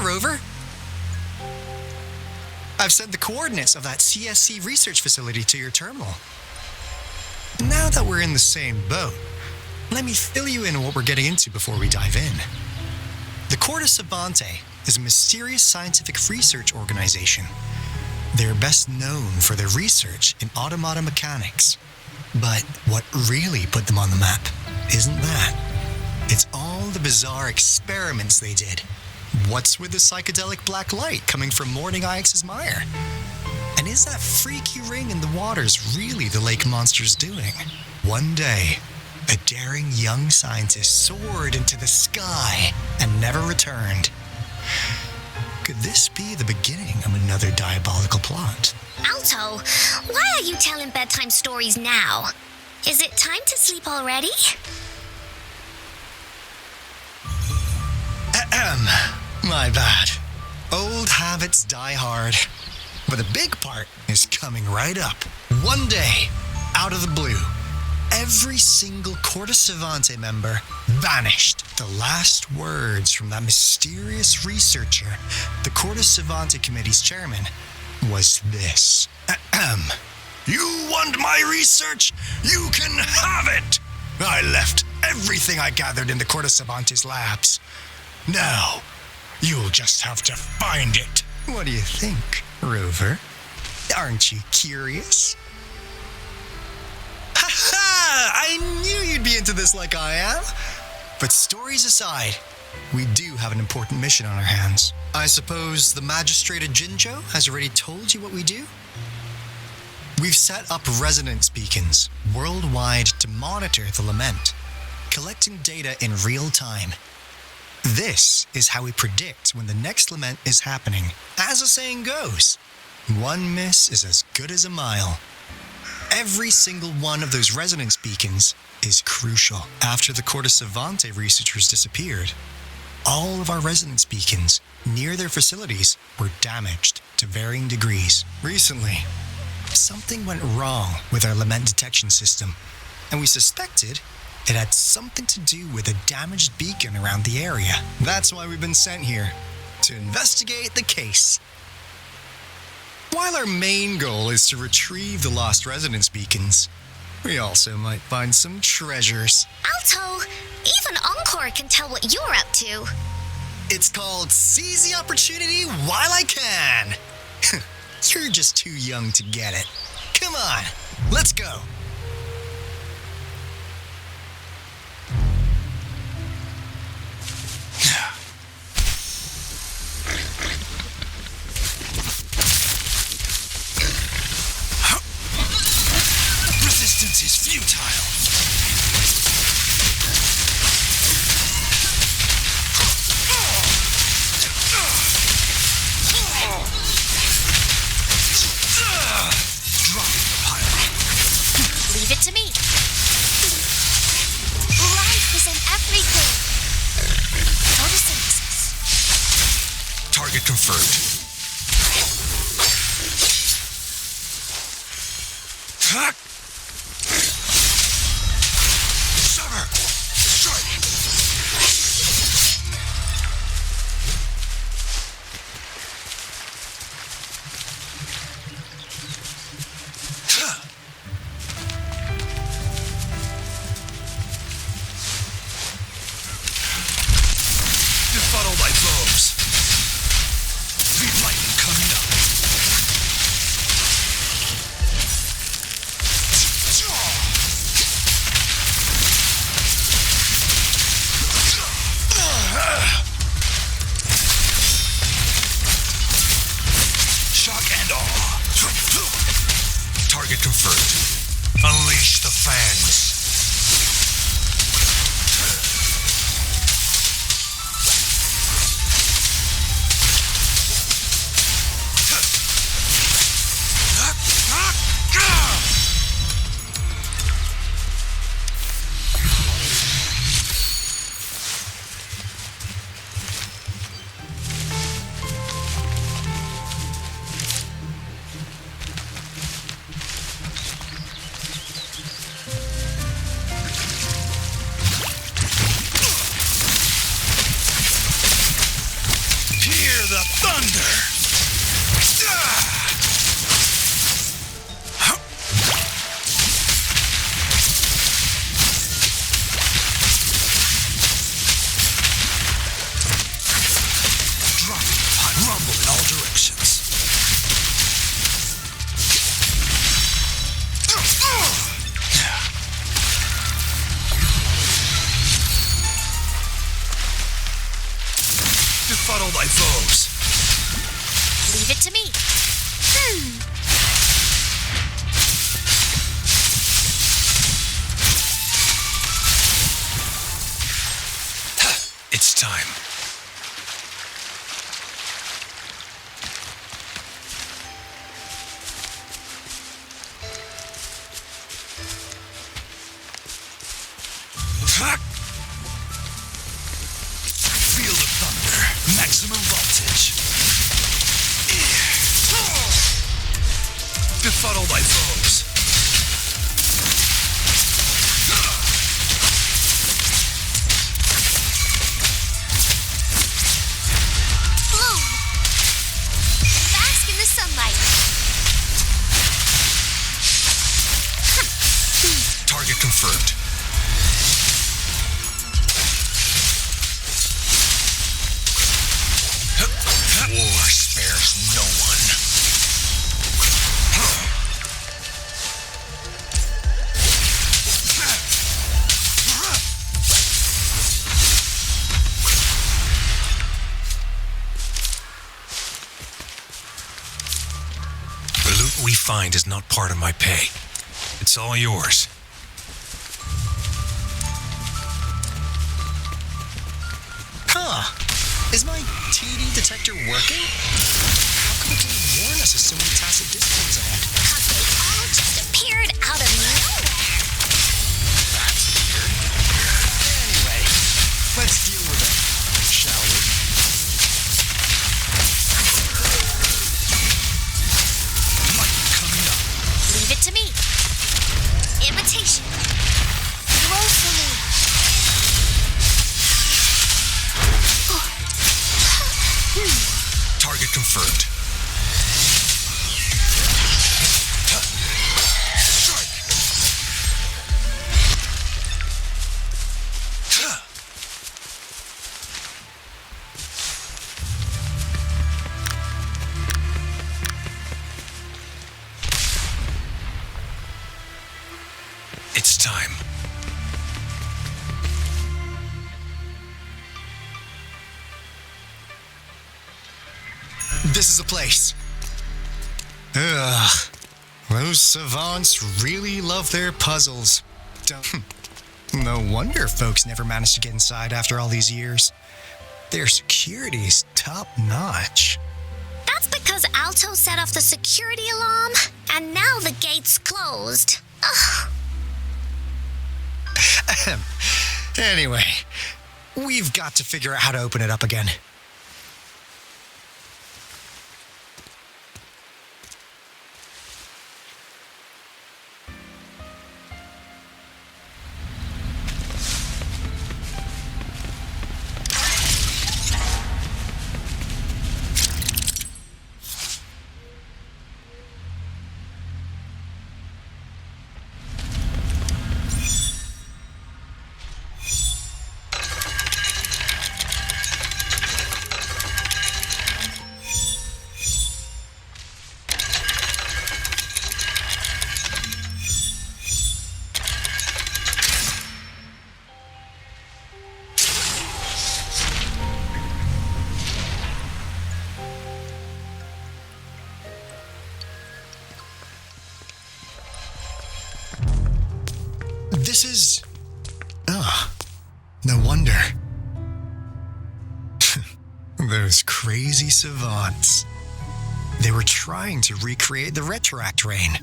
Rover. I've sent the coordinates of that CSC research facility to your terminal. Now that we're in the same boat, let me fill you in on what we're getting into before we dive in. The Corte Savante is a mysterious scientific research organization. They're best known for their research in automata mechanics. But what really put them on the map isn't that. It's all the bizarre experiments they did. What's with the psychedelic black light coming from Morning Ix's mire? And is that freaky ring in the waters really the lake monster's doing? One day, a daring young scientist soared into the sky and never returned. Could this be the beginning of another diabolical plot? Alto, why are you telling bedtime stories now? Is it time to sleep already? My bad. Old habits die hard. But the big part is coming right up. One day, out of the blue, every single Corte Savante member vanished. The last words from that mysterious researcher, the Corte Savante Committee's chairman, was this. You want my research? You can have it! I left everything I gathered in the Corte Savante's labs. Now, you'll just have to find it. What do you think, Rover? Aren't you curious? Ha ha! I knew you'd be into this like I am. But stories aside, we do have an important mission on our hands. I suppose the magistrate at Jinzhou has already told you what we do? We've set up resonance beacons worldwide to monitor the lament, collecting data in real time. This is how we predict when the next lament is happening. As the saying goes, one miss is as good as a mile. Every single one of those resonance beacons is crucial. After the Corte Savante researchers disappeared, all of our resonance beacons near their facilities were damaged to varying degrees. Recently, something went wrong with our lament detection system, and we suspected it had something to do with a damaged beacon around the area. That's why we've been sent here, to investigate the case. While our main goal is to retrieve the lost resonance beacons, we also might find some treasures. Alto, even Encore can tell what you're up to. It's called Seize the Opportunity While I Can. You're just too young to get it. Come on, let's go. Resistance is futile. Leave it to me. Life is in everything. Photosynthesis. Target confirmed. Sever! Strike! Befuddle my foes. The lightning coming up. Shock and awe. Target confirmed. Unleash the fans. Leave it to me. It's time. Feel the thunder. Maximum voltage. Befuddle my foes. Bloom. Bask in the sunlight. Target confirmed. War spares no one. The loot we find is not part of my pay. It's all yours. Huh. Is my TD detector working? How come it didn't warn us of so many tacit disciplines ahead? Cause they all just appeared out of nowhere. That's weird. Anyway, let's deal with it, shall we? Light coming up. Leave it to me. Imitation. Woefully. Target confirmed. Strike! It's time. This is the place. Ugh. Those savants really love their puzzles. No wonder folks never managed to get inside after all these years. Their security's top-notch. That's because Alto set off the security alarm, and now the gate's closed. Ugh. Anyway, we've got to figure out how to open it up again. This is... no wonder. Those crazy savants. They were trying to recreate the retroact rain.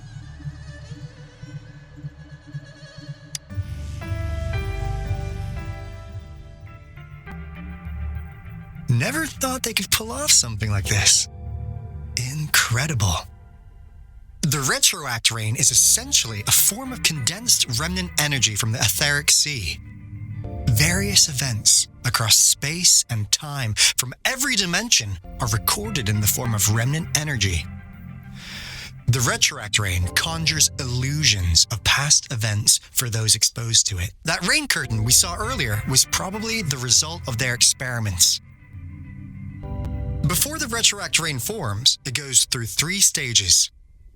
Never thought they could pull off something like this. Incredible. The retroact rain is essentially a form of condensed remnant energy from the etheric sea. Various events across space and time from every dimension are recorded in the form of remnant energy. The retroact rain conjures illusions of past events for those exposed to it. That rain curtain we saw earlier was probably the result of their experiments. Before the retroact rain forms, it goes through 3 stages.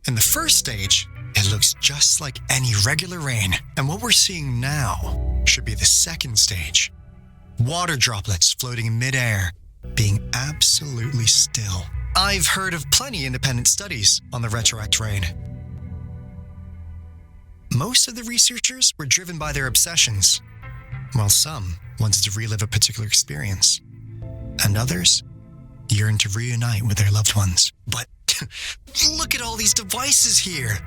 In the first stage, it looks just like any regular rain, and what we're seeing now should be the second stage. Water droplets floating in midair, being absolutely still. I've heard of plenty independent studies on the retroact rain. Most of the researchers were driven by their obsessions, while some wanted to relive a particular experience, and others yearned to reunite with their loved ones. But look at all these devices here.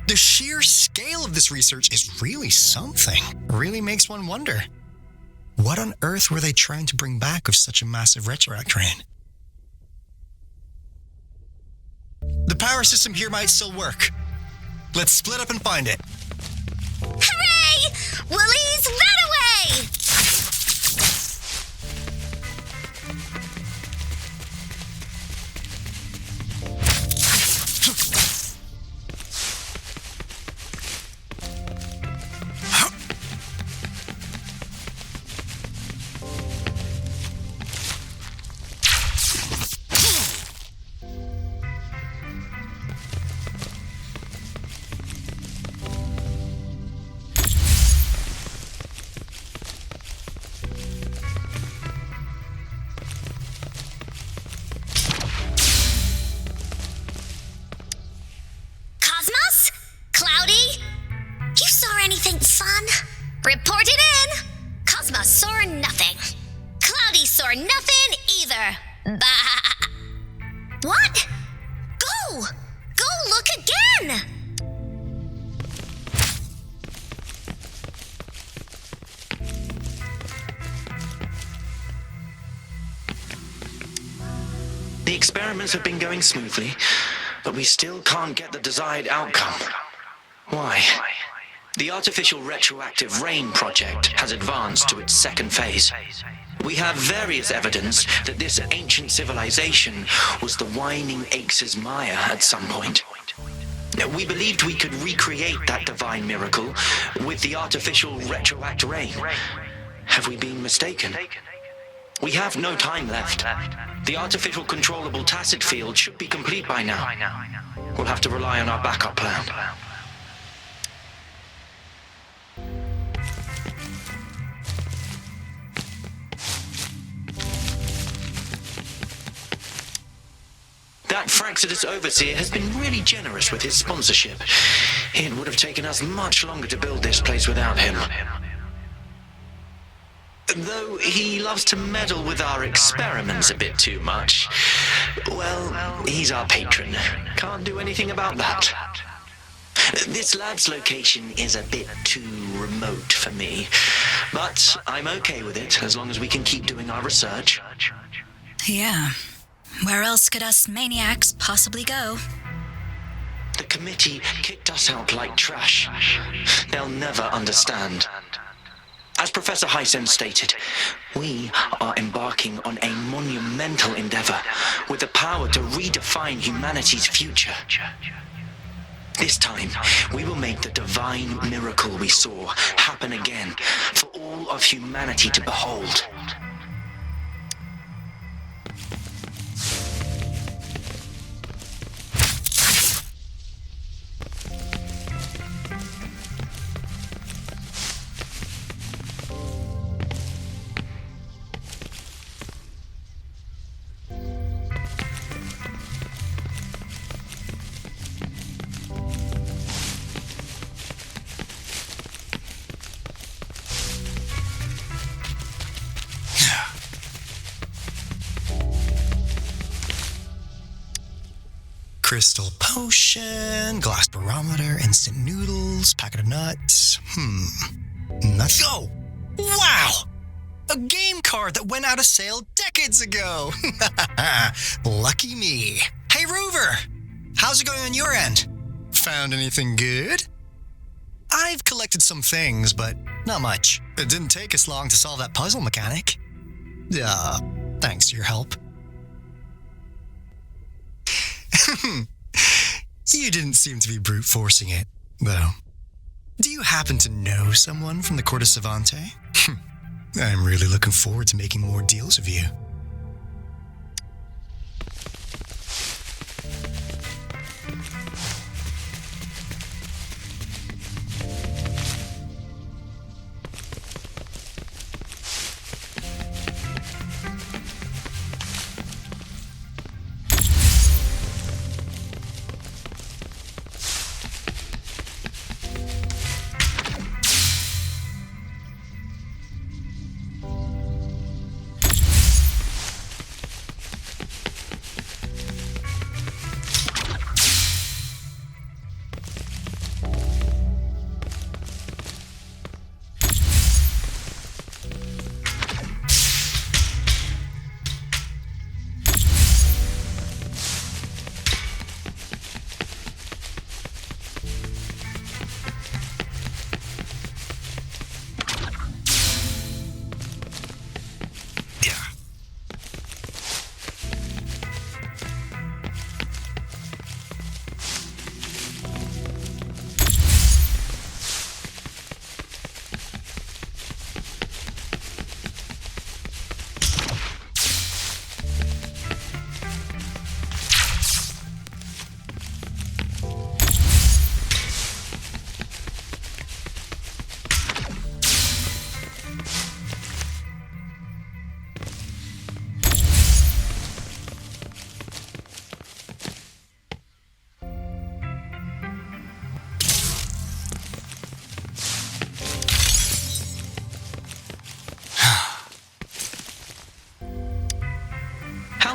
The sheer scale of this research is really something. Really makes one wonder. What on earth were they trying to bring back with such a massive retroact rain? The power system here might still work. Let's split up and find it. Hooray! Woolies, run away! Cosmos? Cloudy? You saw anything fun? Report it in! Cosmos saw nothing. Cloudy saw nothing either. Bah! What? Go! Go look again! The experiments have been going smoothly, but we still can't get the desired outcome. Why? The artificial retroactive rain project has advanced to its second phase. We have various evidence that this ancient civilization was the Whining Aches' Maya at some point. We believed we could recreate that divine miracle with the artificial retroact rain. Have we been mistaken? We have no time left. The artificial controllable tacit field should be complete by now. We'll have to rely on our backup plan. That Fraxidus overseer has been really generous with his sponsorship. It would have taken us much longer to build this place without him. Though he loves to meddle with our experiments a bit too much. Well, he's our patron. Can't do anything about that. This lab's location is a bit too remote for me, but I'm okay with it as long as we can keep doing our research. Yeah. Where else could us maniacs possibly go? The committee kicked us out like trash. They'll never understand. As Professor Hysen stated, we are embarking on a monumental endeavor with the power to redefine humanity's future. This time, we will make the divine miracle we saw happen again for all of humanity to behold. Crystal potion, glass barometer, instant noodles, packet of nuts. Nothing. Oh, wow! A game card that went out of sale decades ago. Lucky me. Hey, Rover, how's it going on your end? Found anything good? I've collected some things, but not much. It didn't take us long to solve that puzzle mechanic. Thanks to your help. You didn't seem to be brute forcing it, though. Do you happen to know someone from the Court of Savante? I'm really looking forward to making more deals with you.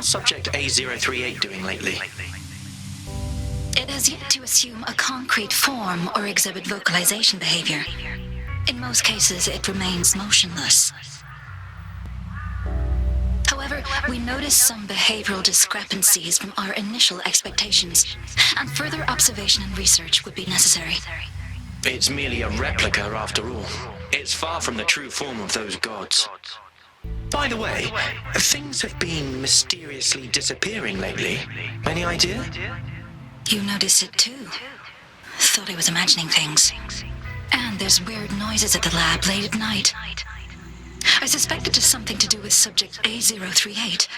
Subject A038 doing lately? It has yet to assume a concrete form or exhibit vocalization behavior. In most cases, it remains motionless. However, we notice some behavioral discrepancies from our initial expectations, and further observation and research would be necessary. It's merely a replica after all. It's far from the true form of those gods. By the way, things have been mysteriously disappearing lately. Any idea? You notice it too. Thought I was imagining things. And there's weird noises at the lab late at night. I suspect it is something to do with subject A038.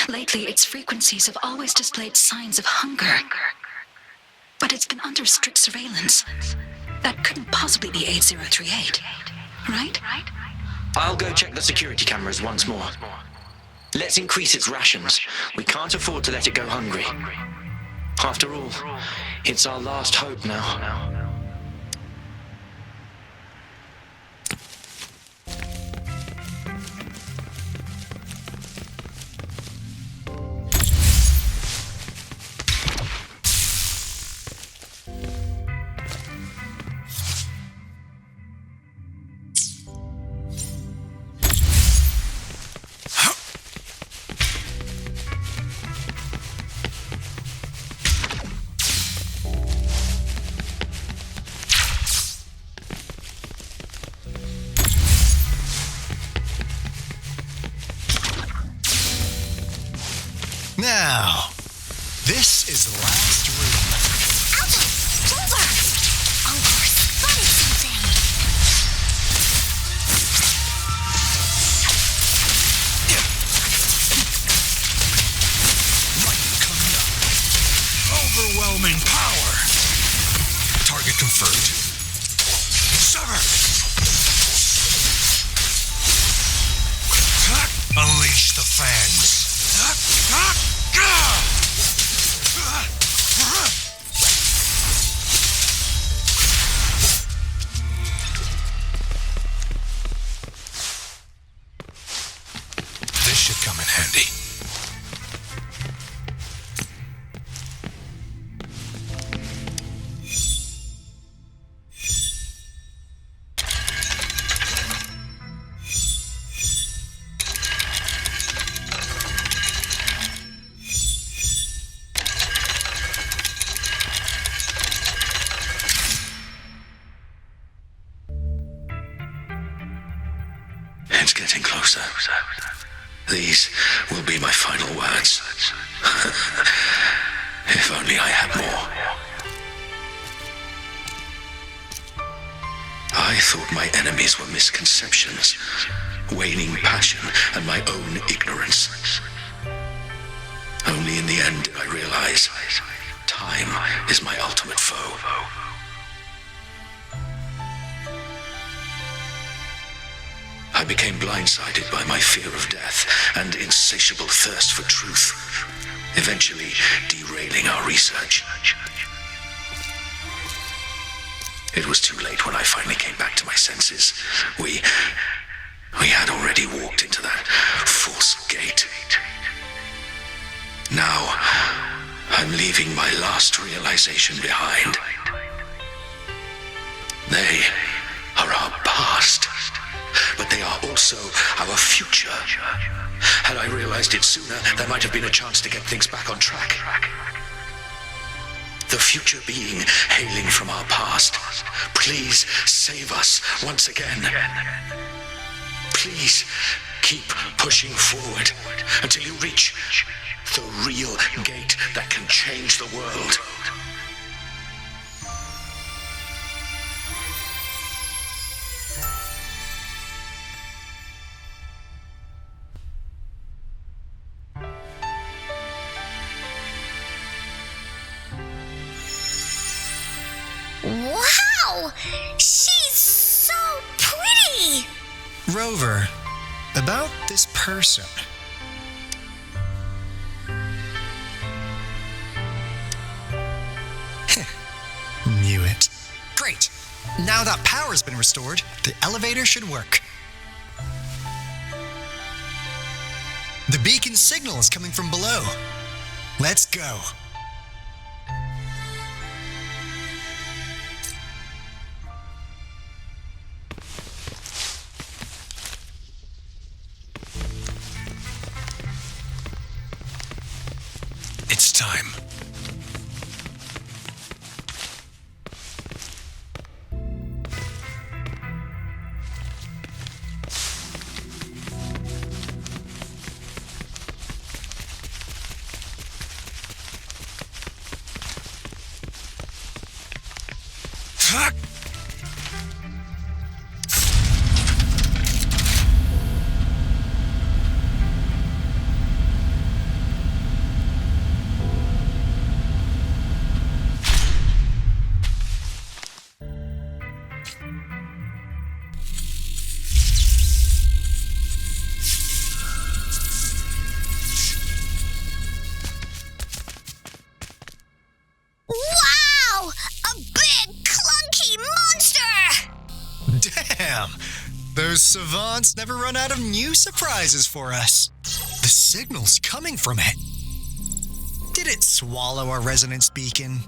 Lately, its frequencies have always displayed signs of hunger. But it's been under strict surveillance. That couldn't possibly be A038, right? I'll go check the security cameras once more. Let's increase its rations. We can't afford to let it go hungry. After all, it's our last hope now. Now, this is the last room. Alto! Rover! Encore spotted something! Light coming up. Overwhelming power. Target confirmed. Sever! Unleash the fangs. This should come in handy. It's getting closer. These will be my final words. If only I had more. I thought my enemies were misconceptions, waning passion, and my own ignorance. Only in the end did I realize time is my ultimate foe. I became blindsided by my fear of death and insatiable thirst for truth, eventually derailing our research. It was too late when I finally came back to my senses. We had already walked into that false gate. Now, I'm leaving my last realization behind. They are our past, but they are also our future. Had I realized it sooner, there might have been a chance to get things back on track. The future being hailing from our past, please save us once again. Please keep pushing forward until you reach the real gate that can change the world. Wow! She's so pretty! Rover, about this person. Knew it. Great. Now that power's been restored, the elevator should work. The beacon signal is coming from below. Let's go. It's time. Fuck! Wow! A big, clunky monster! Damn! Those savants never run out of new surprises for us. The signal's coming from it. Did it swallow our resonance beacon?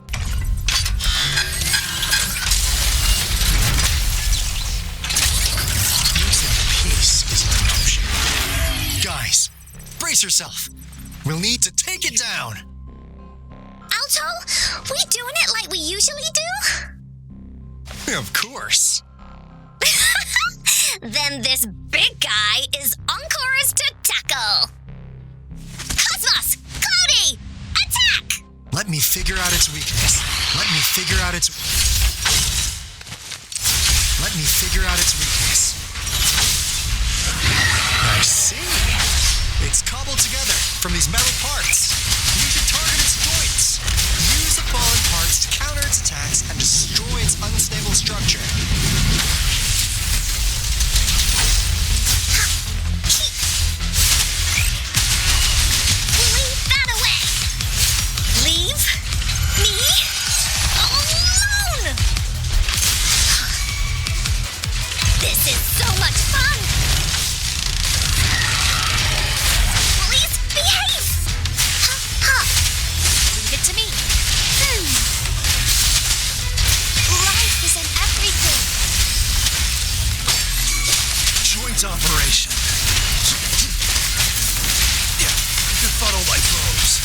Using peace is an option. Guys, brace yourself. We'll need to take it down. Alto, we doing it like we usually do? Of course. Then this big guy is Encore's to tackle. Cosmos! Cloudy! Attack! Let me figure out its weakness. Let me figure out its weakness. I see. It's cobbled together from these metal parts. You should target its joints. Use the fallen parts to counter its attacks and destroy its unstable structure. Leave that away! Leave me alone! This is so much fun! Please behave! Leave it to me. Life is in everything. Joint operation. Yeah, befuddle my foes.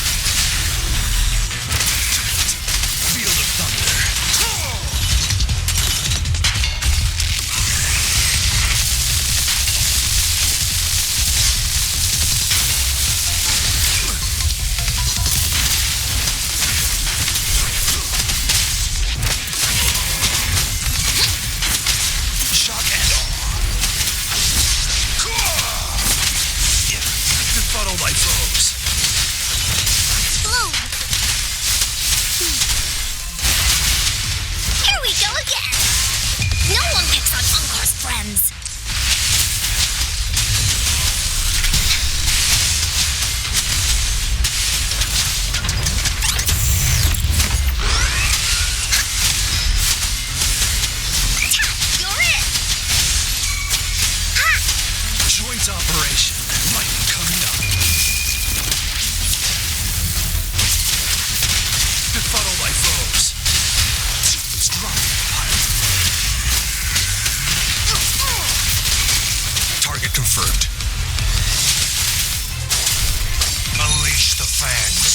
Field of thunder. Shock and awe. Yeah, befuddle my foes. Bloom. Here we go again. No one picks on Encore's friends. You're it. Joint operation. Lightning coming up. Befuddle my foes. It's dropping the pilot. Target confirmed. Unleash the fangs.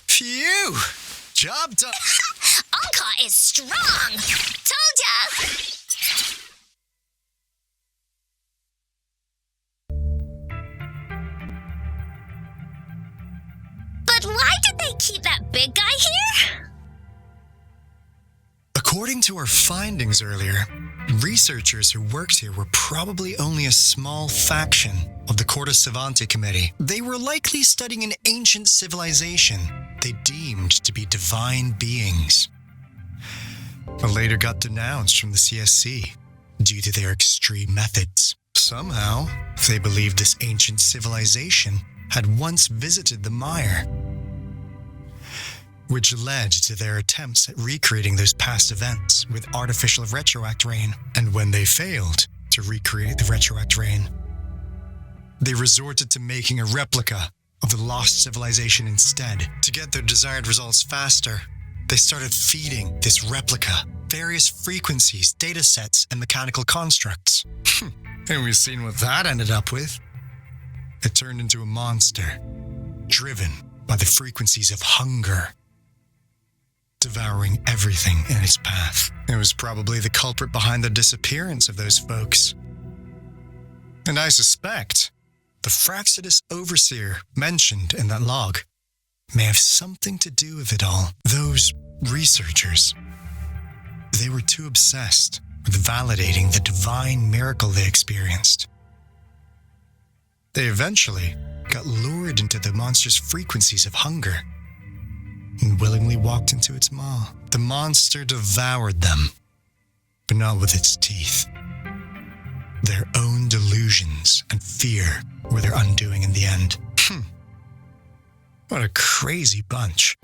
Phew! Job done. Encore is strong. Told ya. But why did they keep that big guy here? According to our findings earlier, researchers who worked here were probably only a small faction of the Corte Savante Committee. They were likely studying an ancient civilization they deemed to be divine beings, but later got denounced from the CSC due to their extreme methods. Somehow, they believed this ancient civilization had once visited the mire. which led to their attempts at recreating those past events with artificial retroact rain. And when they failed to recreate the retroact rain, they resorted to making a replica of the lost civilization instead. To get their desired results faster, they started feeding this replica various frequencies, data sets, and mechanical constructs. And we've seen what that ended up with. It turned into a monster, driven by the frequencies of hunger, devouring everything in its path. It was probably the culprit behind the disappearance of those folks. And I suspect the Fraxidus Overseer mentioned in that log may have something to do with it all. Those researchers, they were too obsessed with validating the divine miracle they experienced. They eventually got lured into the monster's frequencies of hunger and willingly walked into its maw. The monster devoured them, but not with its teeth. Their own delusions and fear were their undoing in the end. What a crazy bunch.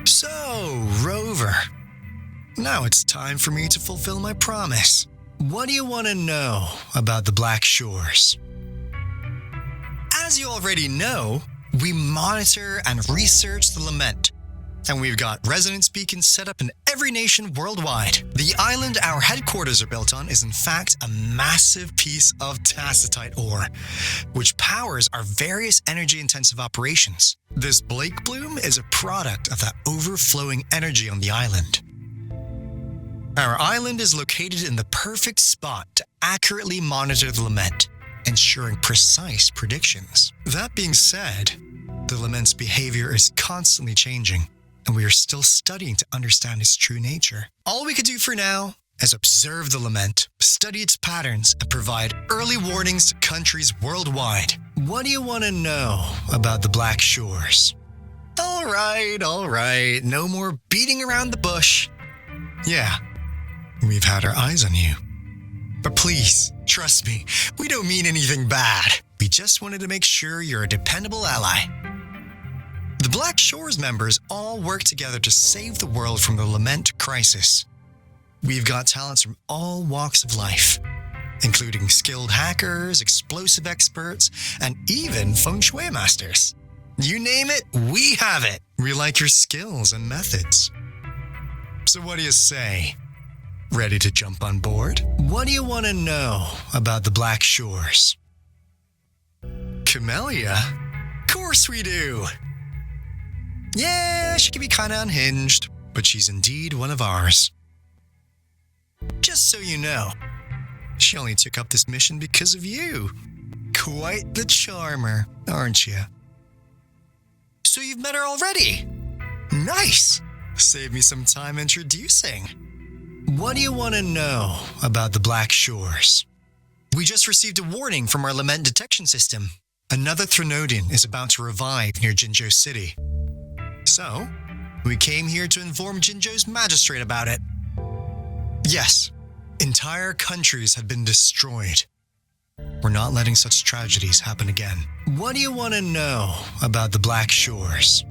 So, Rover, now it's time for me to fulfill my promise. What do you want to know about the Black Shores? As you already know, we monitor and research the lament, and we've got resonance beacons set up in every nation worldwide. The island our headquarters are built on is in fact a massive piece of tacitite ore, which powers our various energy-intensive operations. This Blake Bloom is a product of that overflowing energy on the island. Our island is located in the perfect spot to accurately monitor the lament, ensuring precise predictions. That being said, the lament's behavior is constantly changing, and we are still studying to understand its true nature. All we could do for now is observe the lament, study its patterns, and provide early warnings to countries worldwide. What do you want to know about the Black Shores? All right, no more beating around the bush. Yeah, we've had our eyes on you. But please, trust me, we don't mean anything bad. We just wanted to make sure you're a dependable ally. The Black Shores members all work together to save the world from the lament crisis. We've got talents from all walks of life, including skilled hackers, explosive experts, and even feng shui masters. You name it, we have it. We like your skills and methods. So what do you say? Ready to jump on board? What do you want to know about the Black Shores? Camellia? Of course we do. Yeah, she can be kind of unhinged, but she's indeed one of ours. Just so you know, she only took up this mission because of you. Quite the charmer, aren't you? So you've met her already? Nice. Save me some time introducing. What do you want to know about the Black Shores? We just received a warning from our lament detection system. Another Threnodian is about to revive near Jinzhou City. So, we came here to inform Jinzhou's magistrate about it. Yes, entire countries have been destroyed. We're not letting such tragedies happen again. What do you want to know about the Black Shores?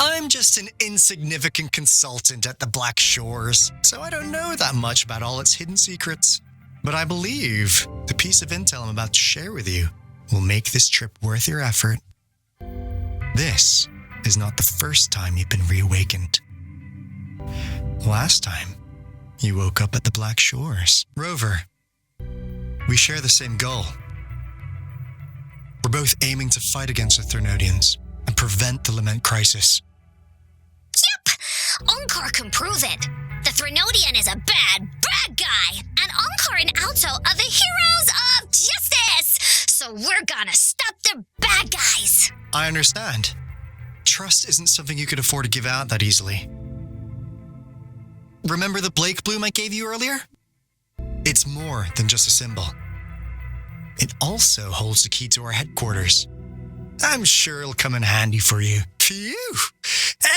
I'm just an insignificant consultant at the Black Shores, so I don't know that much about all its hidden secrets. But I believe the piece of intel I'm about to share with you will make this trip worth your effort. This is not the first time you've been reawakened. Last time, you woke up at the Black Shores. Rover, we share the same goal. We're both aiming to fight against the Threnodians and prevent the lament crisis. Yep, Encore can prove it. The Threnodian is a bad guy, and Encore and Alto are the heroes of justice. So we're gonna stop the bad guys. I understand. Trust isn't something you could afford to give out that easily. Remember the Blake Bloom I gave you earlier? It's more than just a symbol. It also holds the key to our headquarters. I'm sure it'll come in handy for you. Phew!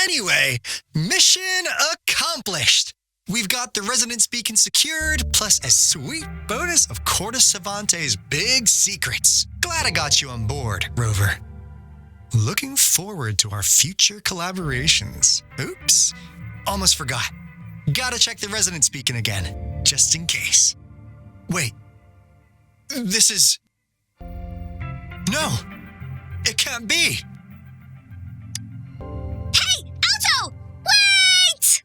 Anyway, mission accomplished! We've got the resonance beacon secured, plus a sweet bonus of Cortus Savante's big secrets. Glad I got you on board, Rover. Looking forward to our future collaborations. Oops, almost forgot. Gotta check the resonance beacon again, just in case. Wait, this is... No, it can't be. Hey, Alto! Wait!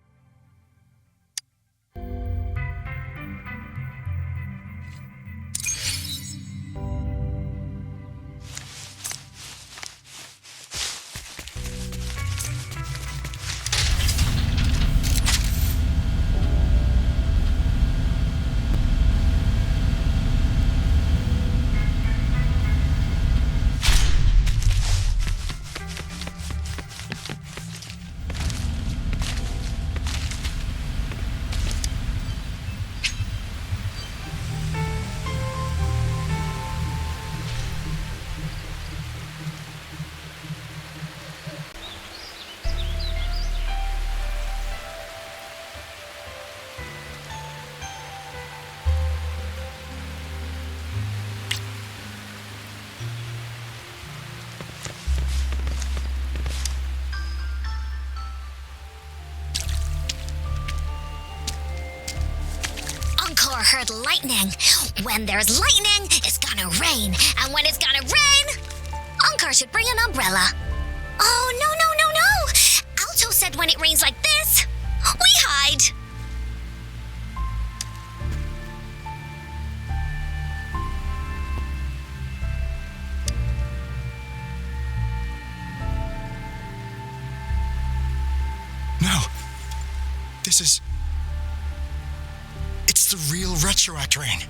Encore heard lightning. When there's lightning, it's gonna rain. And when it's gonna rain, Encore should bring an umbrella. Oh, no. Alto said when it rains like this, we hide. No, this is... It's the real Retroact rain.